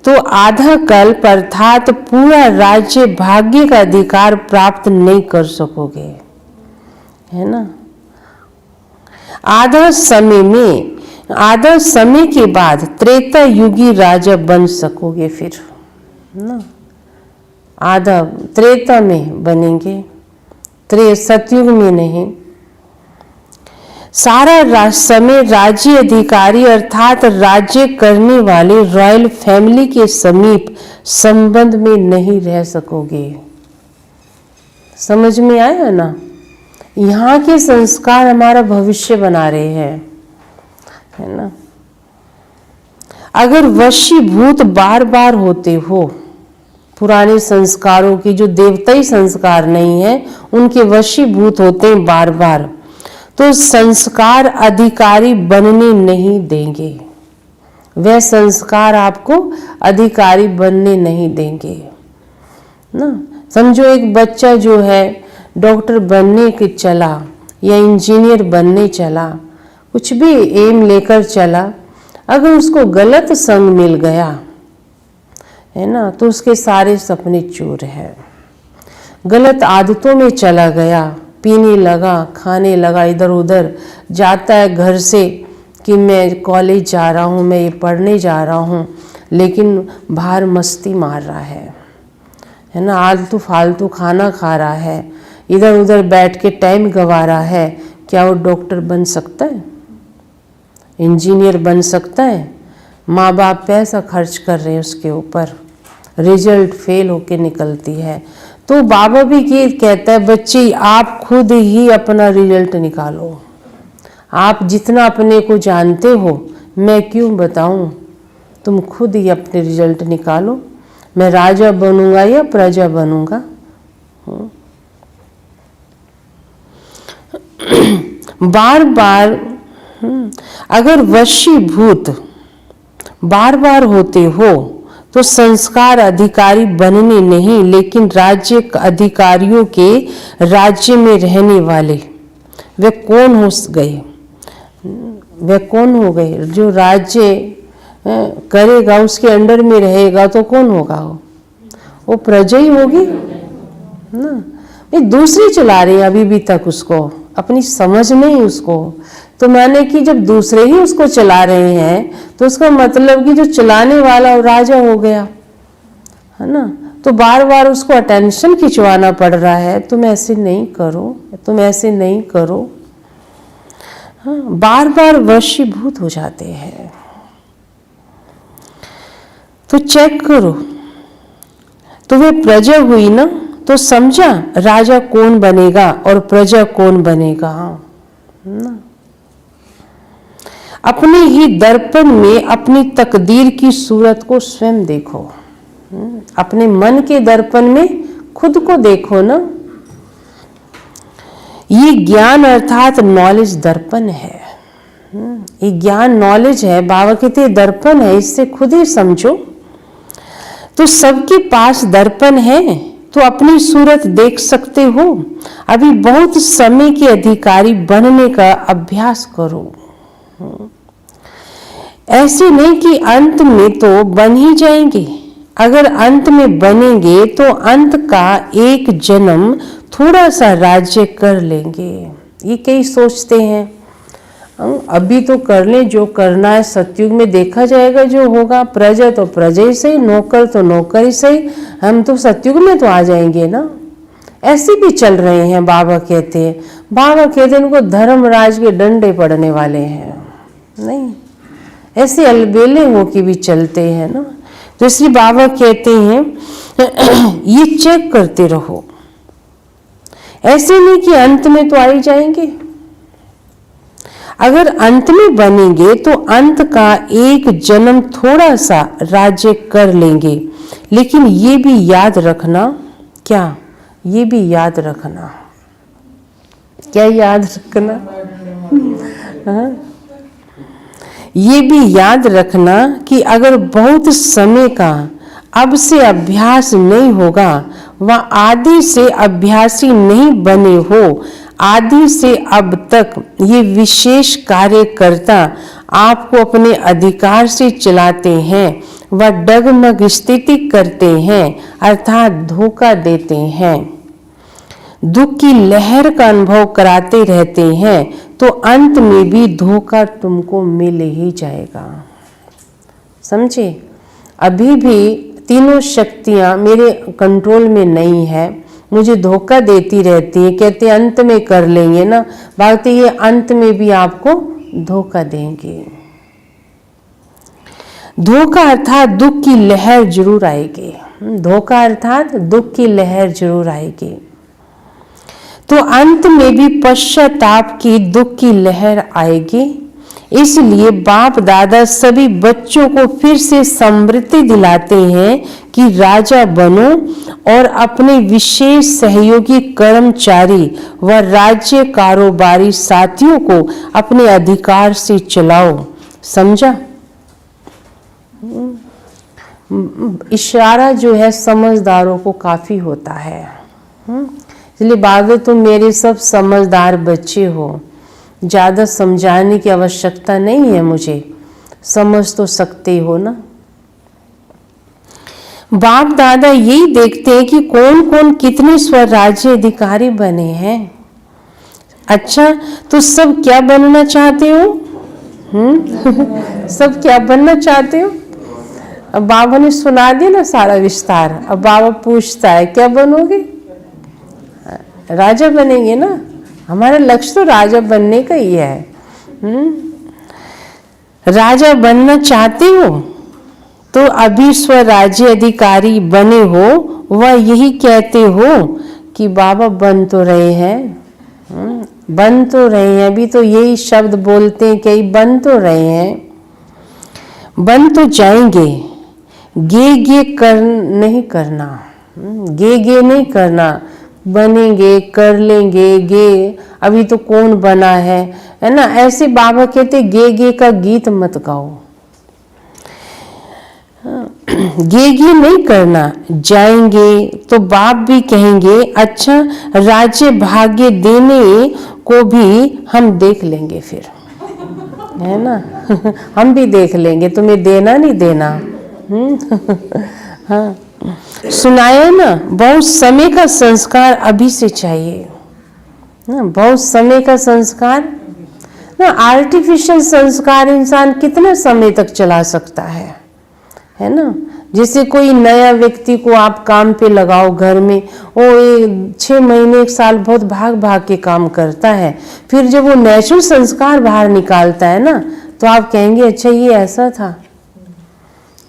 तो आधा कल्प अर्थात पूरा राज्य भाग्य का अधिकार प्राप्त नहीं कर सकोगे, है ना। आधा समय के बाद त्रेता युगी राजा बन सकोगे फिर ना। आधा त्रेता में बनेंगे, सतयुग में नहीं। सारा समय राज्य अधिकारी अर्थात राज्य करने वाले रॉयल फैमिली के समीप संबंध में नहीं रह सकोगे। समझ में आया ना। यहाँ के संस्कार हमारा भविष्य बना रहे हैं, है ना। अगर वशीभूत बार बार होते हो पुराने संस्कारों की, जो देवताई संस्कार नहीं है उनके वशीभूत होते हैं बार बार, तो संस्कार अधिकारी बनने नहीं देंगे। वह संस्कार आपको अधिकारी बनने नहीं देंगे ना। समझो एक बच्चा जो है डॉक्टर बनने के चला या इंजीनियर बनने चला, कुछ भी एम लेकर चला, अगर उसको गलत संग मिल गया है ना, तो उसके सारे सपने चूर है। गलत आदतों में चला गया, पीने लगा, खाने लगा, इधर उधर जाता है घर से कि मैं कॉलेज जा रहा हूँ, मैं ये पढ़ने जा रहा हूँ, लेकिन बाहर मस्ती मार रहा है है ना, आलतू फालतू खाना खा रहा है, इधर उधर बैठ के टाइम गंवा रहा है, क्या वो डॉक्टर बन सकता है? इंजीनियर बन सकता है? माँ बाप पैसा खर्च कर रहे हैं उसके ऊपर, रिजल्ट फेल होके निकलती है। तो बाबा भी ये कहता है, बच्चे आप खुद ही अपना रिजल्ट निकालो। आप जितना अपने को जानते हो, मैं क्यों बताऊं, तुम खुद ही अपने रिजल्ट निकालो। मैं राजा बनूंगा या प्रजा बनूंगा? बार बार अगर वशीभूत बार बार होते हो तो संस्कार अधिकारी बनने नहीं, लेकिन राज्य अधिकारियों के राज्य में रहने वाले वे कौन हो गए? वे कौन हो गए? जो राज्य करेगा, उसके अंडर में रहेगा तो कौन होगा? वो प्रजा ही होगी ना। ये दूसरी चला रही है अभी भी तक उसको, अपनी समझ नहीं उसको। तो मैंने कि जब दूसरे ही उसको चला रहे हैं तो उसका मतलब कि जो चलाने वाला वो राजा हो गया, है ना। तो बार बार उसको अटेंशन खिंचवाना पड़ रहा है, तुम ऐसे नहीं करो, तुम ऐसे नहीं करो। हाँ, बार बार वशीभूत हो जाते हैं। तो चेक करो, तो वे प्रजा हुई ना, तो समझा राजा कौन बनेगा और प्रजा कौन बनेगा ना। अपने ही दर्पण में अपनी तकदीर की सूरत को स्वयं देखो। अपने मन के दर्पण में खुद को देखो ना। ये ज्ञान अर्थात नॉलेज दर्पण है। ये ज्ञान नॉलेज है, बाबा कहते हैं दर्पण है, इससे खुद ही समझो। तो सबके पास दर्पण है तो अपनी सूरत देख सकते हो। अभी बहुत समय के अधिकारी बनने का अभ्यास करो। ऐसे नहीं कि अंत में तो बन ही जाएंगे। अगर अंत में बनेंगे तो अंत का एक जन्म थोड़ा सा राज्य कर लेंगे। ये कई सोचते हैं अभी तो कर ले, जो करना है सतयुग में देखा जाएगा, जो होगा। प्रजा तो प्रजा ही सही, नौकर तो नौकर ही सही, हम तो सतयुग में तो आ जाएंगे ना। ऐसे भी चल रहे हैं। बाबा कहते हैं, बाबा कहते हैं उनको धर्मराज के डंडे पड़ने वाले हैं। नहीं, ऐसे अलबेले हो के भी चलते हैं ना। तो इसलिए बाबा कहते हैं ये चेक करते रहो। ऐसे नहीं कि अंत में तो आ ही जाएंगे। अगर अंत में बनेंगे तो अंत का एक जन्म थोड़ा सा राज्य कर लेंगे। लेकिन ये भी याद रखना, क्या? ये भी याद रखना, क्या याद रखना? हाँ? ये भी याद रखना कि अगर बहुत समय का अब से अभ्यास नहीं होगा, वह आदि से अभ्यासी नहीं बने हो, आदि से अब तक ये विशेष कार्यकर्ता आपको अपने अधिकार से चलाते हैं, वह डगमग स्थिति करते हैं, अर्थात धोखा देते हैं, दुख की लहर का अनुभव कराते रहते हैं, तो अंत में भी धोखा तुमको मिल ही जाएगा। समझे? अभी भी तीनों शक्तियां मेरे कंट्रोल में नहीं है, मुझे धोखा देती रहती है। कहते अंत में कर लेंगे ना, भागते ये अंत में भी आपको धोखा देंगे। धोखा अर्थात दुख की लहर जरूर आएगी। धोखा अर्थात दुख की लहर जरूर आएगी। तो अंत में भी पश्चाताप की दुख की लहर आएगी। इसलिए बाप दादा सभी बच्चों को फिर से स्मृति दिलाते हैं कि राजा बनो और अपने विशेष सहयोगी कर्मचारी व राज्य कारोबारी साथियों को अपने अधिकार से चलाओ। समझा? इशारा जो है समझदारों को काफी होता है। इसलिए बाबा तुम मेरे सब समझदार बच्चे हो, ज्यादा समझाने की आवश्यकता नहीं है, मुझे समझ तो सकते हो ना। बाप दादा यही देखते हैं कि कौन कौन कितने स्वराज्य अधिकारी बने हैं। अच्छा, तो सब क्या बनना चाहते हो? सब क्या बनना चाहते हो? अब बाबा ने सुना दिया ना सारा विस्तार। अब बाबा पूछता है क्या बनोगे? राजा बनेंगे ना। हमारा लक्ष्य तो राजा बनने का ही है। राजा बनना चाहते हो तो अभी स्वराज्य अधिकारी बने हो, वह यही कहते हो कि बाबा बन तो रहे हैं, बन तो रहे हैं, अभी तो यही शब्द बोलते हैं कि बन तो रहे हैं, बन तो जाएंगे। गे कर नहीं करना, गे नहीं करना, बनेंगे कर लेंगे, गे अभी तो कौन बना है ना। ऐसे बाबा कहते गे का गीत मत गाओ, गे नहीं करना। जाएंगे तो बाप भी कहेंगे अच्छा राज्य भाग्य देने को भी हम देख लेंगे फिर, है ना। हम भी देख लेंगे, तुम्हें देना नहीं देना। हाँ, सुनाया ना, बहुत समय का संस्कार अभी से चाहिए ना, बहुत समय का संस्कार ना। आर्टिफिशियल संस्कार इंसान कितना समय तक चला सकता है ना। जैसे कोई नया व्यक्ति को आप काम पे लगाओ घर में, वो 6 महीने 1 साल बहुत भाग भाग के काम करता है, फिर जब वो नेचुरल संस्कार बाहर निकालता है ना, तो आप कहेंगे अच्छा ये ऐसा था,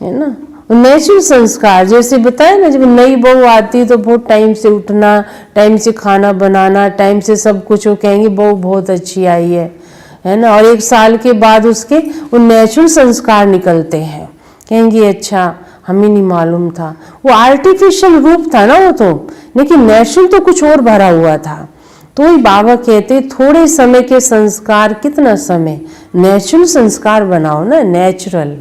है ना। नेचुरल संस्कार जैसे बताया ना, जब नई बहू आती तो बहुत टाइम से उठना, टाइम से खाना बनाना, टाइम से सब कुछ, वो कहेंगे बहू बहुत अच्छी आई है ना। और 1 साल के बाद उसके वो नेचुरल संस्कार निकलते हैं, कहेंगे अच्छा हमें नहीं मालूम था। वो आर्टिफिशियल रूप था ना वो तो, लेकिन नेचुरल तो कुछ और भरा हुआ था। तो ही बाबा कहते थोड़े समय के संस्कार, कितना समय, नेचुरल संस्कार बनाओ ना, नेचुरल,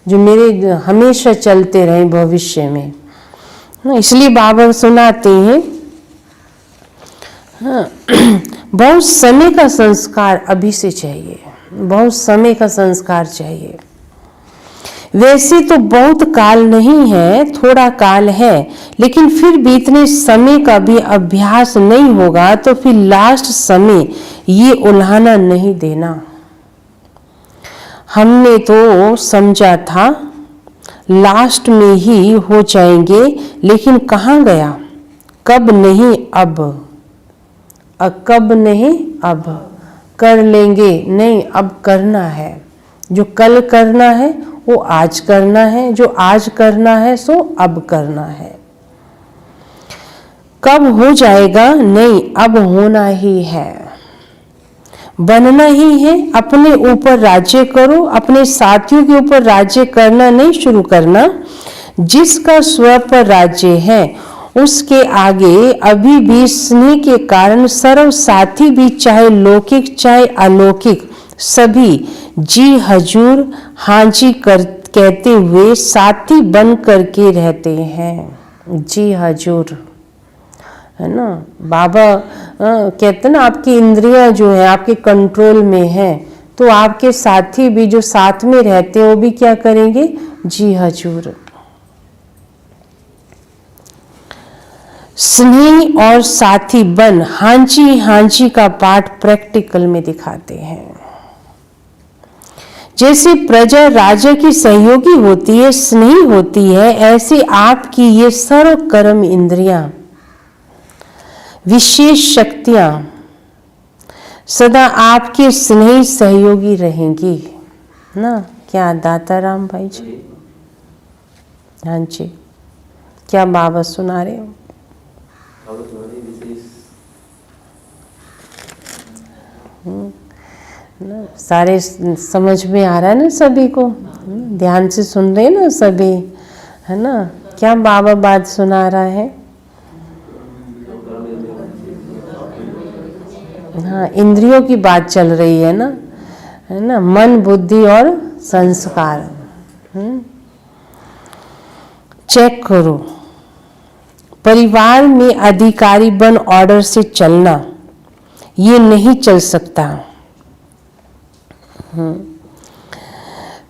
जो मेरे हमेशा चलते रहे भविष्य में। इसलिए बाबा सुनाते हैं बहुत समय का संस्कार अभी से चाहिए, बहुत समय का संस्कार चाहिए। वैसे तो बहुत काल नहीं है, थोड़ा काल है, लेकिन फिर भी इतने समय का भी अभ्यास नहीं होगा तो फिर लास्ट समय ये उल्हाना नहीं देना। हमने तो समझा था लास्ट में ही हो जाएंगे, लेकिन कहाँ गया, कब नहीं अब, कब नहीं अब, कर लेंगे नहीं, अब करना है। जो कल करना है वो आज करना है, जो आज करना है सो अब करना है। कब हो जाएगा नहीं, अब होना ही है, बनना ही है। अपने ऊपर राज्य करो, अपने साथियों के ऊपर राज्य करना नहीं शुरू करना। जिसका स्व पर राज्य है उसके आगे अभी भी स्नेह के कारण सर्व साथी भी, चाहे लौकिक चाहे अलौकिक, सभी जी हजूर हाँ जी कहते हुए साथी बन करके रहते हैं। जी हजूर, है ना। बाबा कहते ना आपकी इंद्रियां जो है आपके कंट्रोल में है, तो आपके साथी भी जो साथ में रहते हैं वो भी क्या करेंगे, जी हजूर। स्नेह और साथी बन हाँ जी का पाठ प्रैक्टिकल में दिखाते हैं। जैसे प्रजा राजा की सहयोगी होती है, स्नेही होती है, ऐसे आपकी ये सर्व कर्म इंद्रियां, विशेष शक्तियां सदा आपके स्नेही सहयोगी रहेंगी ना। क्या दाता राम भाई जी, हाँ जी, क्या बाबा सुना रहे हो? ना सारे समझ में आ रहा है ना सभी को, ध्यान से सुन रहे हैं ना सभी, है ना। क्या बाबा बात सुना रहा है? हाँ, इंद्रियों की बात चल रही है ना, मन बुद्धि और संस्कार। चेक करो, परिवार में अधिकारी बन ऑर्डर से चलना ये नहीं चल सकता।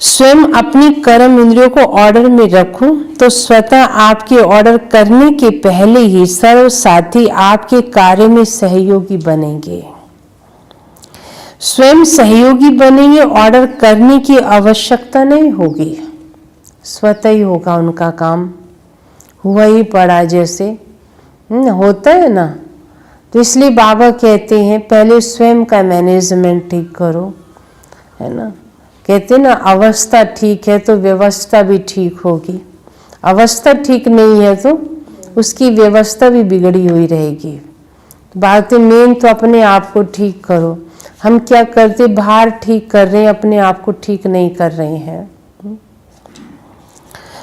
स्वयं अपनी कर्म इंद्रियों को ऑर्डर में रखो तो स्वतः आपके ऑर्डर करने के पहले ही सर्व साथी आपके कार्य में सहयोगी बनेंगे। स्वयं सहयोगी बनेंगे, ऑर्डर करने की आवश्यकता नहीं होगी। स्वतः ही होगा उनका काम, हुआ ही पड़ा जैसे होता है ना। तो इसलिए बाबा कहते हैं पहले स्वयं का मैनेजमेंट ठीक करो, है ना। कहते ना अवस्था ठीक है तो व्यवस्था भी ठीक होगी, अवस्था ठीक नहीं है तो उसकी व्यवस्था भी बिगड़ी हुई रहेगी। बात मेन तो अपने आप को ठीक करो। हम क्या करते, बाहर ठीक कर रहे हैं, अपने आप को ठीक नहीं कर रहे हैं।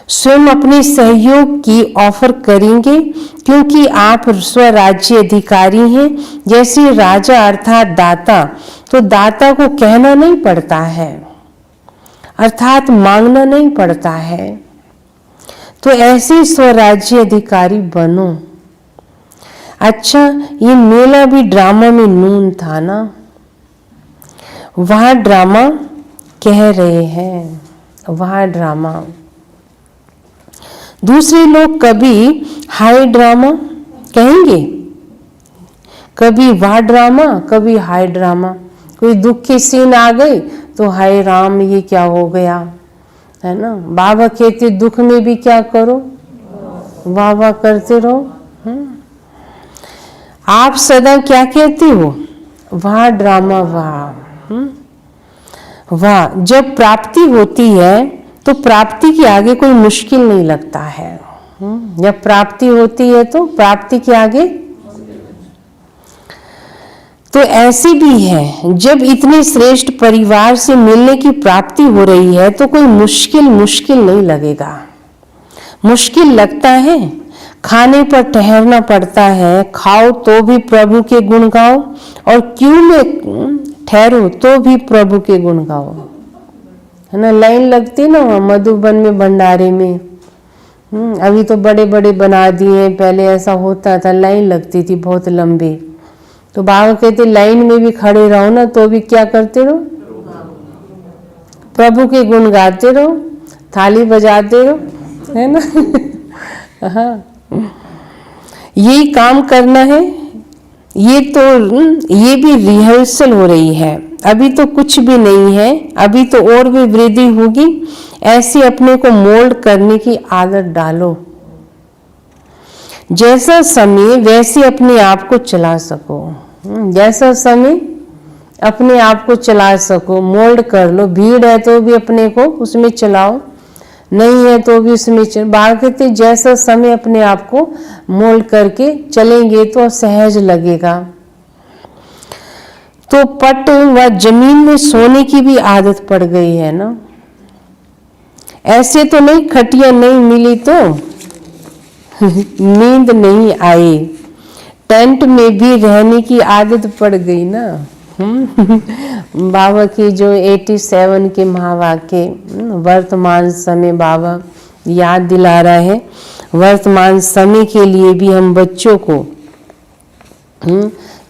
स्वयं अपने सहयोग की ऑफर करेंगे क्योंकि आप स्वराज्य अधिकारी हैं। जैसे राजा अर्थात दाता, तो दाता को कहना नहीं पड़ता है, अर्थात मांगना नहीं पड़ता है। तो ऐसे स्वराज्य अधिकारी बनो। अच्छा, ये मेला भी ड्रामा में नून था ना, वहाँ ड्रामा कह रहे हैं, वहाँ ड्रामा। दूसरे लोग कभी हाई ड्रामा कहेंगे, कभी वाह ड्रामा, कभी हाई ड्रामा। कोई दुख की सीन आ गई तो हाय राम ये क्या हो गया, है ना। बाबा कहते दुख में भी क्या करो, वाह वाह करते रहो। आप सदा क्या कहते हो, वाह ड्रामा वाह वाह। जब प्राप्ति होती है तो प्राप्ति के आगे कोई मुश्किल नहीं लगता है। जब प्राप्ति होती है तो प्राप्ति के आगे, तो ऐसे भी है जब इतने श्रेष्ठ परिवार से मिलने की प्राप्ति हो रही है तो कोई मुश्किल नहीं लगेगा। मुश्किल लगता है, खाने पर ठहरना पड़ता है, खाओ तो भी प्रभु के गुण गाओ, और क्यों में ठहरो तो भी प्रभु के गुण गाओ, है ना। लाइन लगती ना मधुबन में भंडारे में, अभी तो बड़े बड़े बना दिए, पहले ऐसा होता था लाइन लगती थी बहुत लंबी। तो बाबा कहते लाइन में भी खड़े रहो ना तो भी क्या करते रहो, प्रभु के गुण गाते रहो, थाली बजाते रहो, है ना। हाँ, यही काम करना है। ये भी रिहर्सल हो रही है, अभी तो कुछ भी नहीं है, अभी तो और भी वृद्धि होगी। ऐसे अपने को मोल्ड करने की आदत डालो, जैसा समय वैसे अपने आप को चला सको। जैसा समय अपने आप को चला सको, मोल्ड कर लो। भीड़ है तो भी अपने को उसमें चलाओ, नहीं है तो भी उसमें बाहर कहते जैसा समय अपने आप को मोल्ड करके चलेंगे तो सहज लगेगा। तो पट व जमीन में सोने की भी आदत पड़ गई है ना। ऐसे तो नहीं खटिया नहीं मिली तो नींद नहीं आई, टेंट में भी रहने की आदत पड़ गई ना। बाबा की जो 87 के महावाक्य वर्तमान समय बाबा याद दिला रहा है। वर्तमान समय के लिए भी हम बच्चों को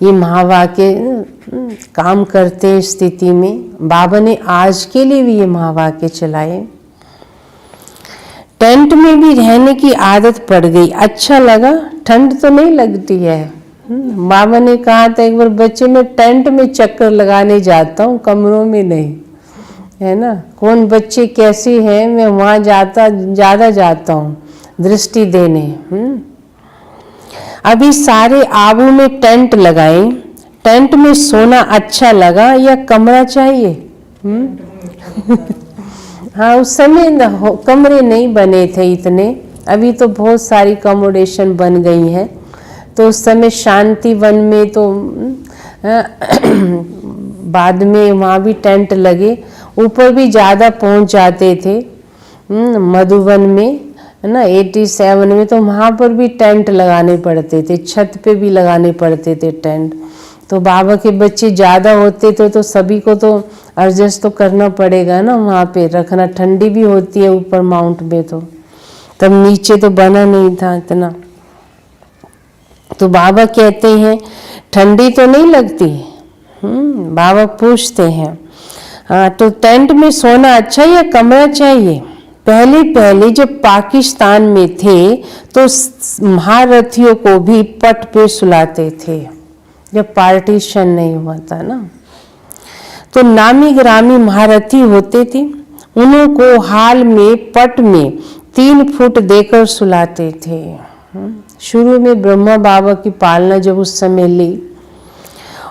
ये महावाक्य काम करते स्थिति में बाबा ने आज के लिए भी ये महावाक्य चलाए। टेंट में भी रहने की आदत पड़ गई, अच्छा लगा, ठंड तो नहीं लगती है। बाबा ने कहा था एक बार बच्चे में टेंट में चक्कर लगाने जाता हूँ, कमरों में नहीं, है ना। कौन बच्चे कैसे हैं, मैं वहाँ ज़्यादा जाता हूँ दृष्टि देने। अभी सारे आबू में टेंट लगाए, टेंट में सोना अच्छा लगा या कमरा चाहिए। हाँ, उस समय कमरे नहीं बने थे इतने, अभी तो बहुत सारी अकोमोडेशन बन गई हैं। तो उस समय शांति वन में तो बाद में वहाँ भी टेंट लगे, ऊपर भी ज़्यादा पहुँच जाते थे। मधुबन में है ना 87 में तो वहाँ पर भी टेंट लगाने पड़ते थे, छत पे भी लगाने पड़ते थे टेंट। तो बाबा के बच्चे ज़्यादा होते थे तो सभी को तो एडजस्ट तो करना पड़ेगा ना, वहाँ पे रखना। ठंडी भी होती है ऊपर माउंट में, तो तब नीचे तो बना नहीं था इतना। तो बाबा कहते हैं ठंडी तो नहीं लगती। बाबा पूछते हैं हाँ, तो टेंट में सोना अच्छा या कमरा चाहिए। पहले जब पाकिस्तान में थे तो महारथियों को भी पट पे सुलाते थे, जब पार्टीशन नहीं हुआ था ना। तो नामी ग्रामी महारथी होते थे, उन्हों को हाल में पट में 3 फुट देकर सुलाते थे। शुरू में ब्रह्मा बाबा की पालना जब उस समय ली,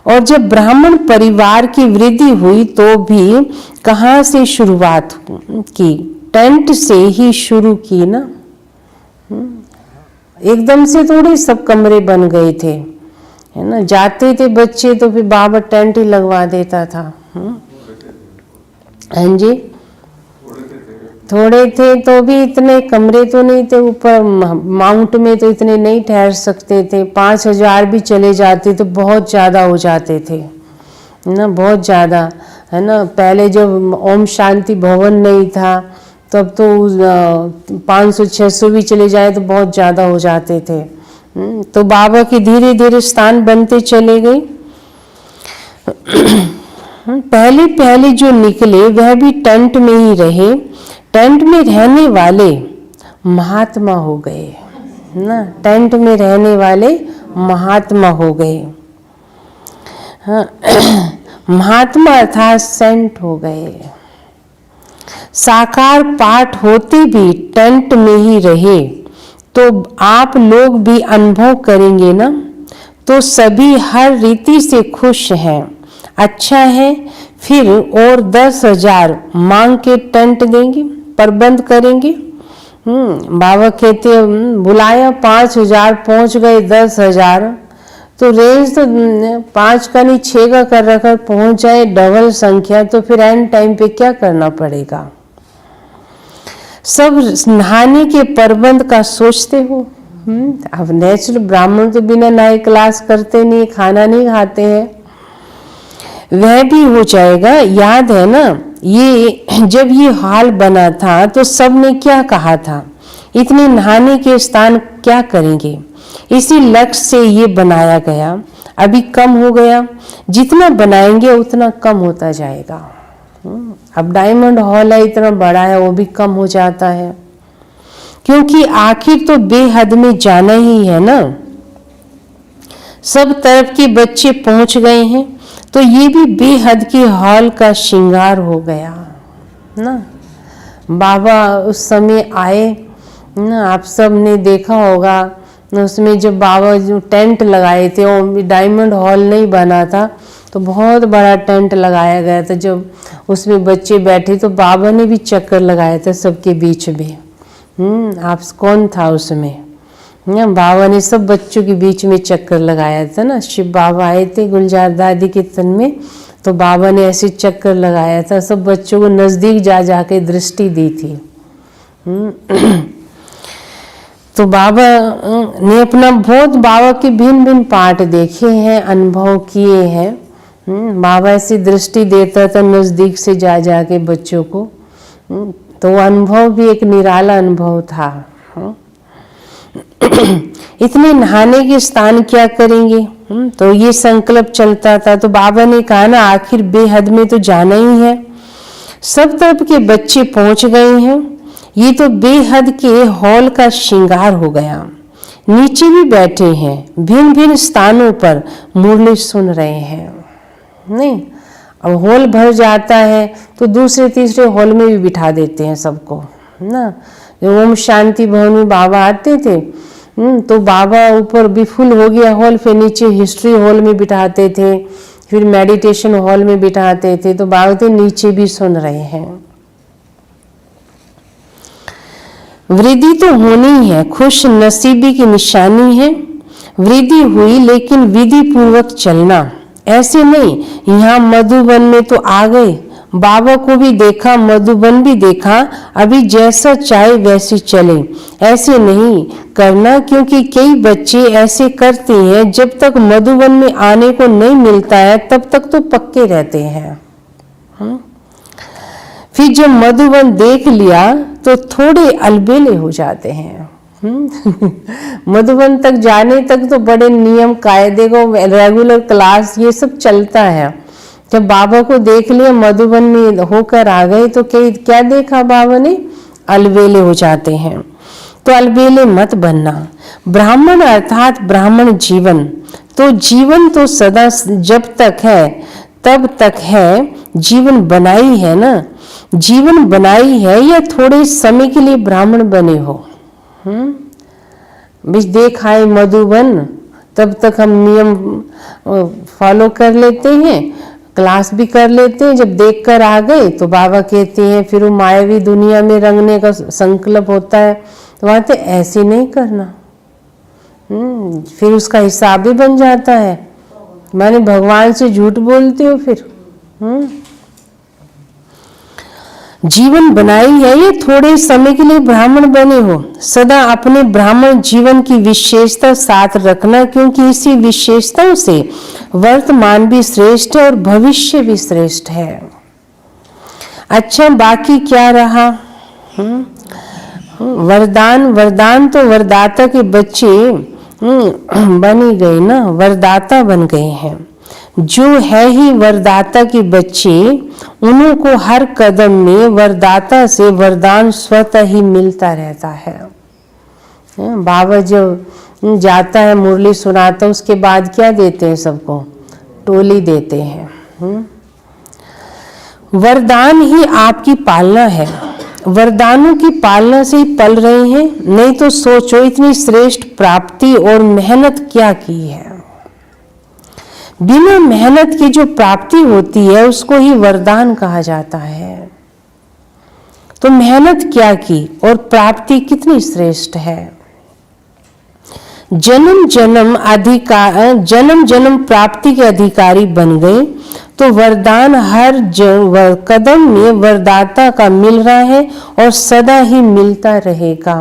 और जब ब्राह्मण परिवार की वृद्धि हुई तो भी कहाँ से शुरुआत की, टेंट से ही शुरू की ना। एकदम से थोड़ी सब कमरे बन गए थे, है ना। जाते थे बच्चे तो फिर बाबा टेंट ही लगवा देता था। हाँ जी, थोड़े थे तो भी इतने कमरे तो नहीं थे, ऊपर माउंट में तो इतने नहीं ठहर सकते थे। 5000 भी चले जाते तो बहुत ज़्यादा हो जाते थे ना, बहुत ज़्यादा, है ना। पहले जब ओम शांति भवन नहीं था तब तो 500-600 भी चले जाए तो बहुत ज़्यादा हो जाते थे। तो बाबा की धीरे धीरे स्थान बनते चले गए। पहले पहले जो निकले वह भी टेंट में ही रहे, टेंट में रहने वाले महात्मा हो गए ना, टेंट में रहने वाले महात्मा हो गए। हाँ, महात्मा अर्थात सेंट हो गए। साकार पाठ होते भी टेंट में ही रहे तो आप लोग भी अनुभव करेंगे ना। तो सभी हर रीति से खुश हैं, अच्छा है। फिर और 10,000 मांग के टेंट देंगे, प्रबंध करेंगे। बाबा कहते बुलाया 5,000, पहुंच गए 10,000, तो रेंज तो 5 का नहीं 6 का कर रखा, पहुंच जाए डबल संख्या, तो फिर एंड टाइम पे क्या करना पड़ेगा। सब नहाने के प्रबंध का सोचते हो। अब नेचुरल ब्राह्मण तो बिना नहाए क्लास करते नहीं, खाना नहीं खाते हैं, वह भी हो जाएगा। याद है ना, ये जब ये हाल बना था तो सबने क्या कहा था, इतने नहाने के स्थान क्या करेंगे। इसी लक्ष्य से ये बनाया गया। अभी कम हो गया, जितना बनाएंगे उतना कम होता जाएगा। अब डायमंड हॉल है, इतना बड़ा है, वो भी कम हो जाता है, क्योंकि आखिर तो बेहद में जाना ही है ना। सब तरफ के बच्चे पहुंच गए हैं तो ये भी बेहद के हॉल का श्रृंगार हो गया ना। बाबा उस समय आए ना, आप सब ने देखा होगा, उसमें जब बाबा जो टेंट लगाए थे, वो डायमंड हॉल नहीं बना था तो बहुत बड़ा टेंट लगाया गया था। जब उसमें बच्चे बैठे तो बाबा ने भी चक्कर लगाया था सबके बीच में। आप कौन था उसमें, बाबा ने सब बच्चों के बीच में चक्कर लगाया था ना। शिव बाबा आए थे गुलजार दादी के तन में, तो बाबा ने ऐसे चक्कर लगाया था, सब बच्चों को नज़दीक जा जाके दृष्टि दी थी। तो बाबा ने अपना बहुत बाबा के भिन्न भिन्न पाठ देखे हैं, अनुभव किए हैं। बाबा ऐसी दृष्टि देता था नज़दीक से जा जाके बच्चों को, तो अनुभव भी एक निराला अनुभव था। इतने नहाने के स्थान क्या करेंगे, तो ये संकल्प चलता था। तो बाबा ने कहा ना, आखिर बेहद में तो जाना ही है। सब तरफ के बच्चे पहुंच गए हैं, ये तो बेहद के हॉल का श्रृंगार हो गया। नीचे भी बैठे हैं, भिन्न भिन्न स्थानों पर मुरली सुन रहे हैं। नहीं, अब हॉल भर जाता है तो दूसरे तीसरे हॉल में भी बिठा देते हैं सबको ना। ओम शांति भवन में बाबा आते थे तो बाबा ऊपर भी फुल हो गया हॉल, फिर नीचे हिस्ट्री हॉल में बिठाते थे, फिर मेडिटेशन हॉल में बिठाते थे। तो बाबा तो नीचे भी सुन रहे हैं। वृद्धि तो होनी ही है, खुश नसीबी की निशानी है। वृद्धि हुई लेकिन विधि पूर्वक चलना, ऐसे नहीं यहाँ मधुबन में तो आ गए, बाबा को भी देखा, मधुबन भी देखा, अभी जैसा चाहे वैसे चले, ऐसे नहीं करना। क्योंकि कई बच्चे ऐसे करते हैं, जब तक मधुबन में आने को नहीं मिलता है तब तक तो पक्के रहते हैं। फिर जब मधुबन देख लिया तो थोड़े अलबेले हो जाते हैं। मधुबन तक जाने तक तो बड़े नियम कायदे को रेगुलर क्लास ये सब चलता है। जब बाबा को देख लिया, मधुबन में होकर आ गए, तो क्या देखा बाबा ने, अलबेले हो जाते हैं। तो अलबेले मत बनना। ब्राह्मण अर्थात ब्राह्मण जीवन, तो जीवन तो सदा जब तक है तब तक है, जीवन बनाई है ना। जीवन बनाई है या थोड़े समय के लिए ब्राह्मण बने हो? बीच देख आए मधुबन, तब तक हम नियम फॉलो कर लेते हैं, क्लास भी कर लेते हैं। जब देख कर आ गए तो बाबा कहते हैं फिर वो मायावी दुनिया में रंगने का संकल्प होता है, तो वहाँ तो ऐसे नहीं करना। फिर उसका हिसाब भी बन जाता है, माने भगवान से झूठ बोलते हो फिर। जीवन बनाई है ये थोड़े समय के लिए ब्राह्मण बने हो, सदा अपने ब्राह्मण जीवन की विशेषता साथ रखना, क्योंकि इसी विशेषताओं से वर्तमान भी श्रेष्ठ है और भविष्य भी श्रेष्ठ है। अच्छा, बाकी क्या रहा? वरदान। वरदान तो वरदाता के बच्चे बन ही गए ना, वरदाता बन गए हैं। जो है ही वरदाता के बच्चे, उन्हीं को हर कदम में वरदाता से वरदान स्वतः ही मिलता रहता है। बाबा जब जाता है मुरली सुनाता, उसके बाद क्या देते हैं सबको? टोली देते हैं। वरदान ही आपकी पालना है, वरदानों की पालना से ही पल रहे हैं। नहीं तो सोचो इतनी श्रेष्ठ प्राप्ति और मेहनत क्या की है। बिना मेहनत की जो प्राप्ति होती है उसको ही वरदान कहा जाता है। तो मेहनत क्या की और प्राप्ति कितनी श्रेष्ठ है। जन्म जन्म प्राप्ति के अधिकारी बन गए, तो वरदान हर कदम में वरदाता का मिल रहा है और सदा ही मिलता रहेगा।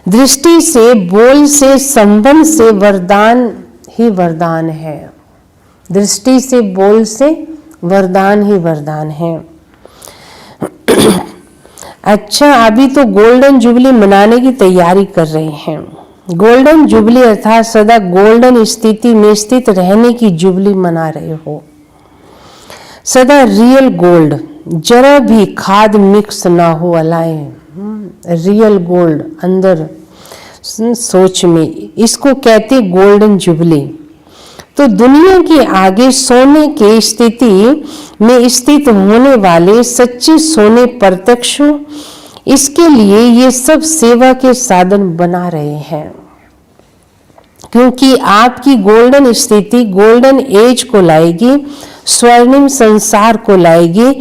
दृष्टि से, बोल से, संबंध से वरदान ही वरदान है। दृष्टि से, बोल से वरदान ही वरदान है। अच्छा, अभी तो गोल्डन जुबली मनाने की तैयारी कर रहे हैं। गोल्डन जुबली अर्थात सदा गोल्डन स्थिति में स्थित रहने की जुबली मना रहे हो। सदा रियल गोल्ड, जरा भी खाद मिक्स ना हो अलाए। रियल गोल्ड अंदर सोच में, इसको कहते गोल्डन जुबली। तो दुनिया के आगे सोने के स्थिति में स्थित होने वाले सच्चे सोने प्रत्यक्ष हो, इसके लिए ये सब सेवा के साधन बना रहे हैं। क्योंकि आपकी गोल्डन स्थिति गोल्डन एज को लाएगी, स्वर्णिम संसार को लाएगी,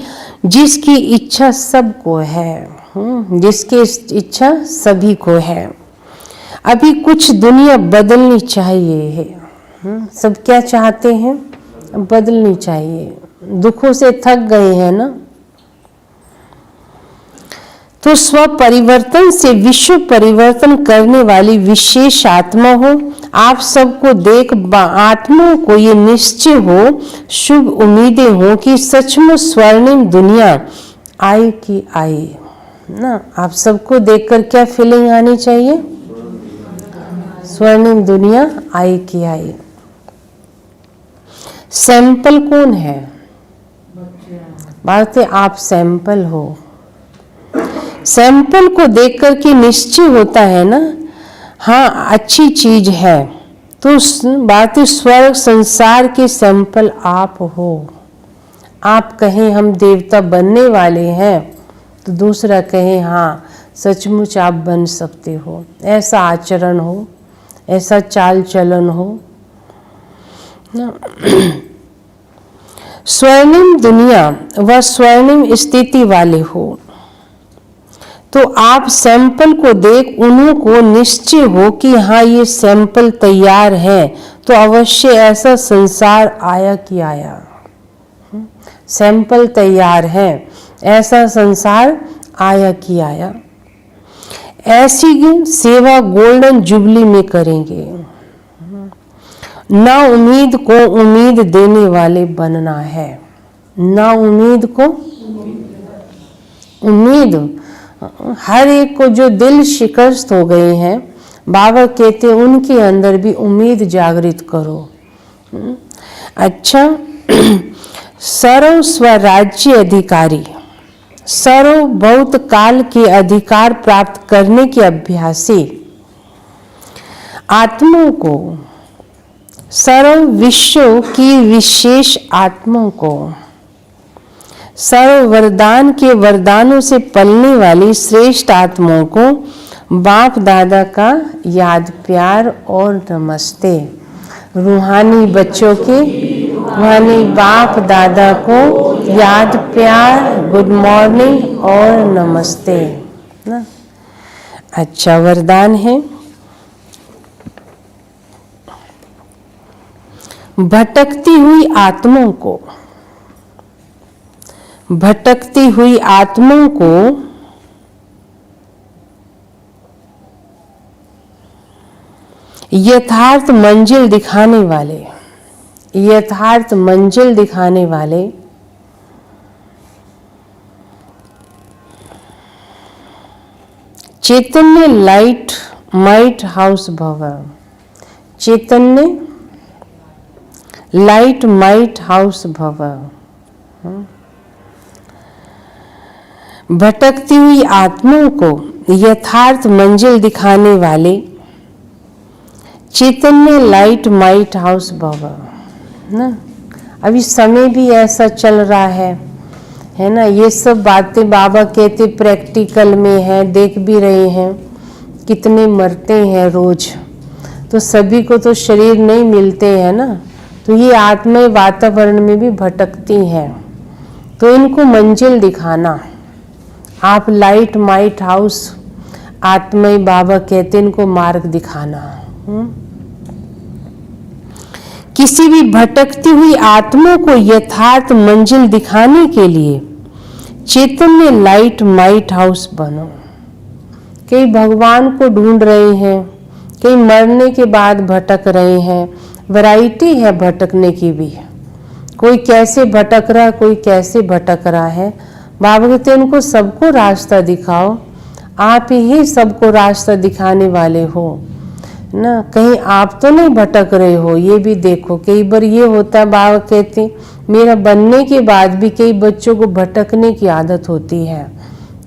जिसकी इच्छा सबको है, जिसकी इच्छा सभी को है। अभी कुछ दुनिया बदलनी चाहिए है। सब क्या चाहते हैं? बदलनी चाहिए, दुखों से थक गए हैं ना। तो स्व परिवर्तन से विश्व परिवर्तन करने वाली विशेष आत्मा हो। आप सबको देख आत्माओं को ये निश्चय हो, शुभ उम्मीदें हो कि सचमुच स्वर्णिम दुनिया आए कि आए ना। आप सबको देखकर क्या फीलिंग आनी चाहिए? स्वर्णिम दुनिया आए कि आए। सैंपल कौन है? बात है आप सैंपल हो। सैंपल को देख कर के निश्चय होता है ना, हाँ अच्छी चीज है। तो बात स्वर्ग संसार के सैंपल आप हो। आप कहें हम देवता बनने वाले हैं, तो दूसरा कहे हाँ सचमुच आप बन सकते हो। ऐसा आचरण हो, ऐसा चाल चलन हो ना। स्वर्णिम दुनिया व स्वर्णिम स्थिति वाले हो, तो आप सैंपल को देख उन्हों को निश्चय हो कि हाँ ये सैंपल तैयार है, तो अवश्य ऐसा संसार आया कि आया। सैंपल तैयार है, ऐसा संसार आया कि आया। ऐसी सेवा गोल्डन जुबली में करेंगे। ना उम्मीद को उम्मीद देने वाले बनना है। ना उम्मीद को उम्मीद, हर एक को जो दिल शिकस्त हो गए हैं, बाबा कहते हैं उनके अंदर भी उम्मीद जागृत करो। अच्छा, सर्व स्वराज्य अधिकारी, सर्व बहुत काल के अधिकार प्राप्त करने के अभ्यासी आत्माओं को, सर्व विश्व की विशेष आत्माओं को सर्व वरदान के वरदानों से पलने वाली श्रेष्ठ आत्माओं को बाप दादा का याद प्यार और नमस्ते। रूहानी बच्चों के रूहानी बाप दादा को याद प्यार, गुड मॉर्निंग और नमस्ते ना। अच्छा वरदान है, भटकती हुई आत्माओं को, भटकती हुई आत्माओं को यथार्थ मंजिल दिखाने वाले, यथार्थ मंजिल दिखाने वाले चैतन्य लाइट माइट हाउस भव, चैतन्य लाइट माइट हाउस भव। भटकती हुई आत्माओं को यथार्थ मंजिल दिखाने वाले चैतन्य लाइट माइट हाउस भव ना। अभी समय भी ऐसा चल रहा है ना। ये सब बातें बाबा कहते प्रैक्टिकल में है, देख भी रहे हैं कितने मरते हैं रोज। तो सभी को तो शरीर नहीं मिलते हैं ना, तो ये आत्माएं वातावरण में भी भटकती हैं। तो इनको मंजिल दिखाना, आप लाइट माइट हाउस आत्माएं बाबा कहते इनको मार्ग दिखाना। किसी भी भटकती हुई आत्मा को यथार्थ मंजिल दिखाने के लिए चैतन्य लाइट माइट हाउस बनो। कई भगवान को ढूंढ रहे हैं, कई मरने के बाद भटक रहे हैं। वैरायटी है भटकने की भी, कोई कैसे भटक रहा, कोई कैसे भटक रहा है। बाबा कहते हैं उनको सबको रास्ता दिखाओ, आप ही सबको रास्ता दिखाने वाले हो ना। कहीं आप तो नहीं भटक रहे हो, ये भी देखो। कई बार ये होता है, बाबा कहते मेरा बनने के बाद भी कई बच्चों को भटकने की आदत होती है,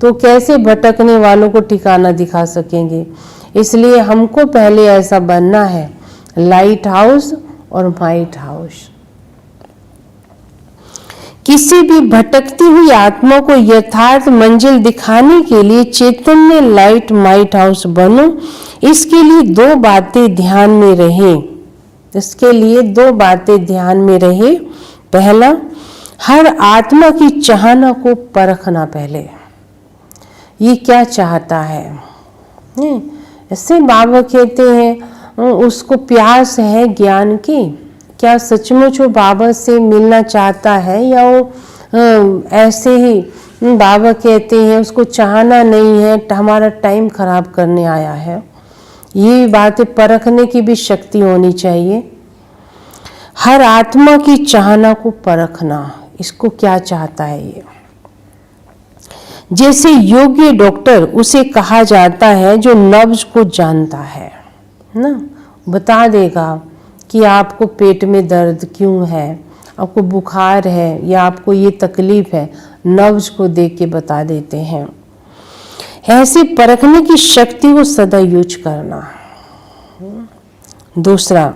तो कैसे भटकने वालों को ठिकाना दिखा सकेंगे। इसलिए हमको पहले ऐसा बनना है, लाइट हाउस और माइट हाउस। किसी भी भटकती हुई आत्मा को यथार्थ मंजिल दिखाने के लिए चैतन्य लाइट माइट हाउस बनो। इसके लिए दो बातें ध्यान में रहे, इसके लिए दो बातें ध्यान में रहे। पहला, हर आत्मा की चाहना को परखना। पहले ये क्या चाहता है, ऐसे बाबा कहते हैं उसको प्यास है ज्ञान की। क्या सचमुच वो बाबा से मिलना चाहता है, या वो ऐसे ही बाबा कहते हैं उसको चाहना नहीं है, हमारा टाइम खराब करने आया है। ये बातें परखने की भी शक्ति होनी चाहिए। हर आत्मा की चाहना को परखना, इसको क्या चाहता है ये। जैसे योग्य डॉक्टर उसे कहा जाता है जो नब्ज को जानता है ना, बता देगा कि आपको पेट में दर्द क्यों है, आपको बुखार है या आपको ये तकलीफ है, नब्ज को देख के बता देते हैं। ऐसे परखने की शक्ति को सदा यूज करना। दूसरा,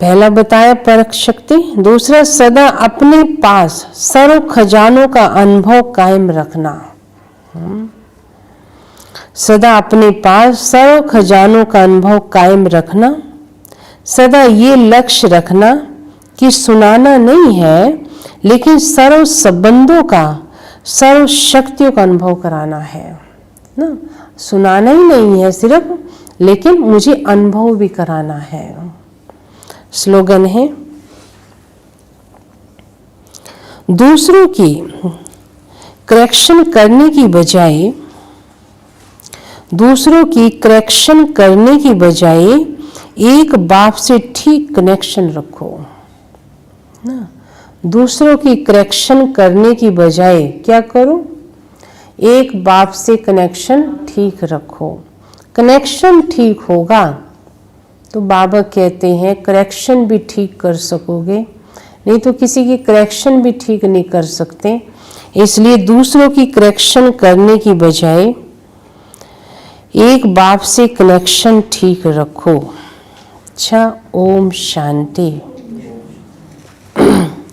पहला बताया परख शक्ति, दूसरा सदा अपने पास सर्व खजानों का अनुभव कायम रखना। सदा अपने पास सर्व खजानों का अनुभव कायम रखना। सदा ये लक्ष्य रखना कि सुनाना नहीं है, लेकिन सर्व संबंधों का, सर्व शक्तियों का अनुभव कराना है ना। सुनाना ही नहीं है सिर्फ, लेकिन मुझे अनुभव भी कराना है। स्लोगन है, दूसरों की करेक्शन करने की बजाय, दूसरों की करेक्शन करने की बजाय एक बाप से ठीक कनेक्शन रखो ना। दूसरों की करेक्शन करने की बजाय क्या करो, एक बाप से कनेक्शन ठीक रखो। कनेक्शन ठीक होगा तो बाबा कहते हैं करेक्शन भी ठीक कर सकोगे, नहीं तो किसी की करेक्शन भी ठीक नहीं कर सकते। इसलिए दूसरों की करेक्शन करने की बजाय एक बाप से कनेक्शन ठीक रखो। अच्छा, ओम शांति।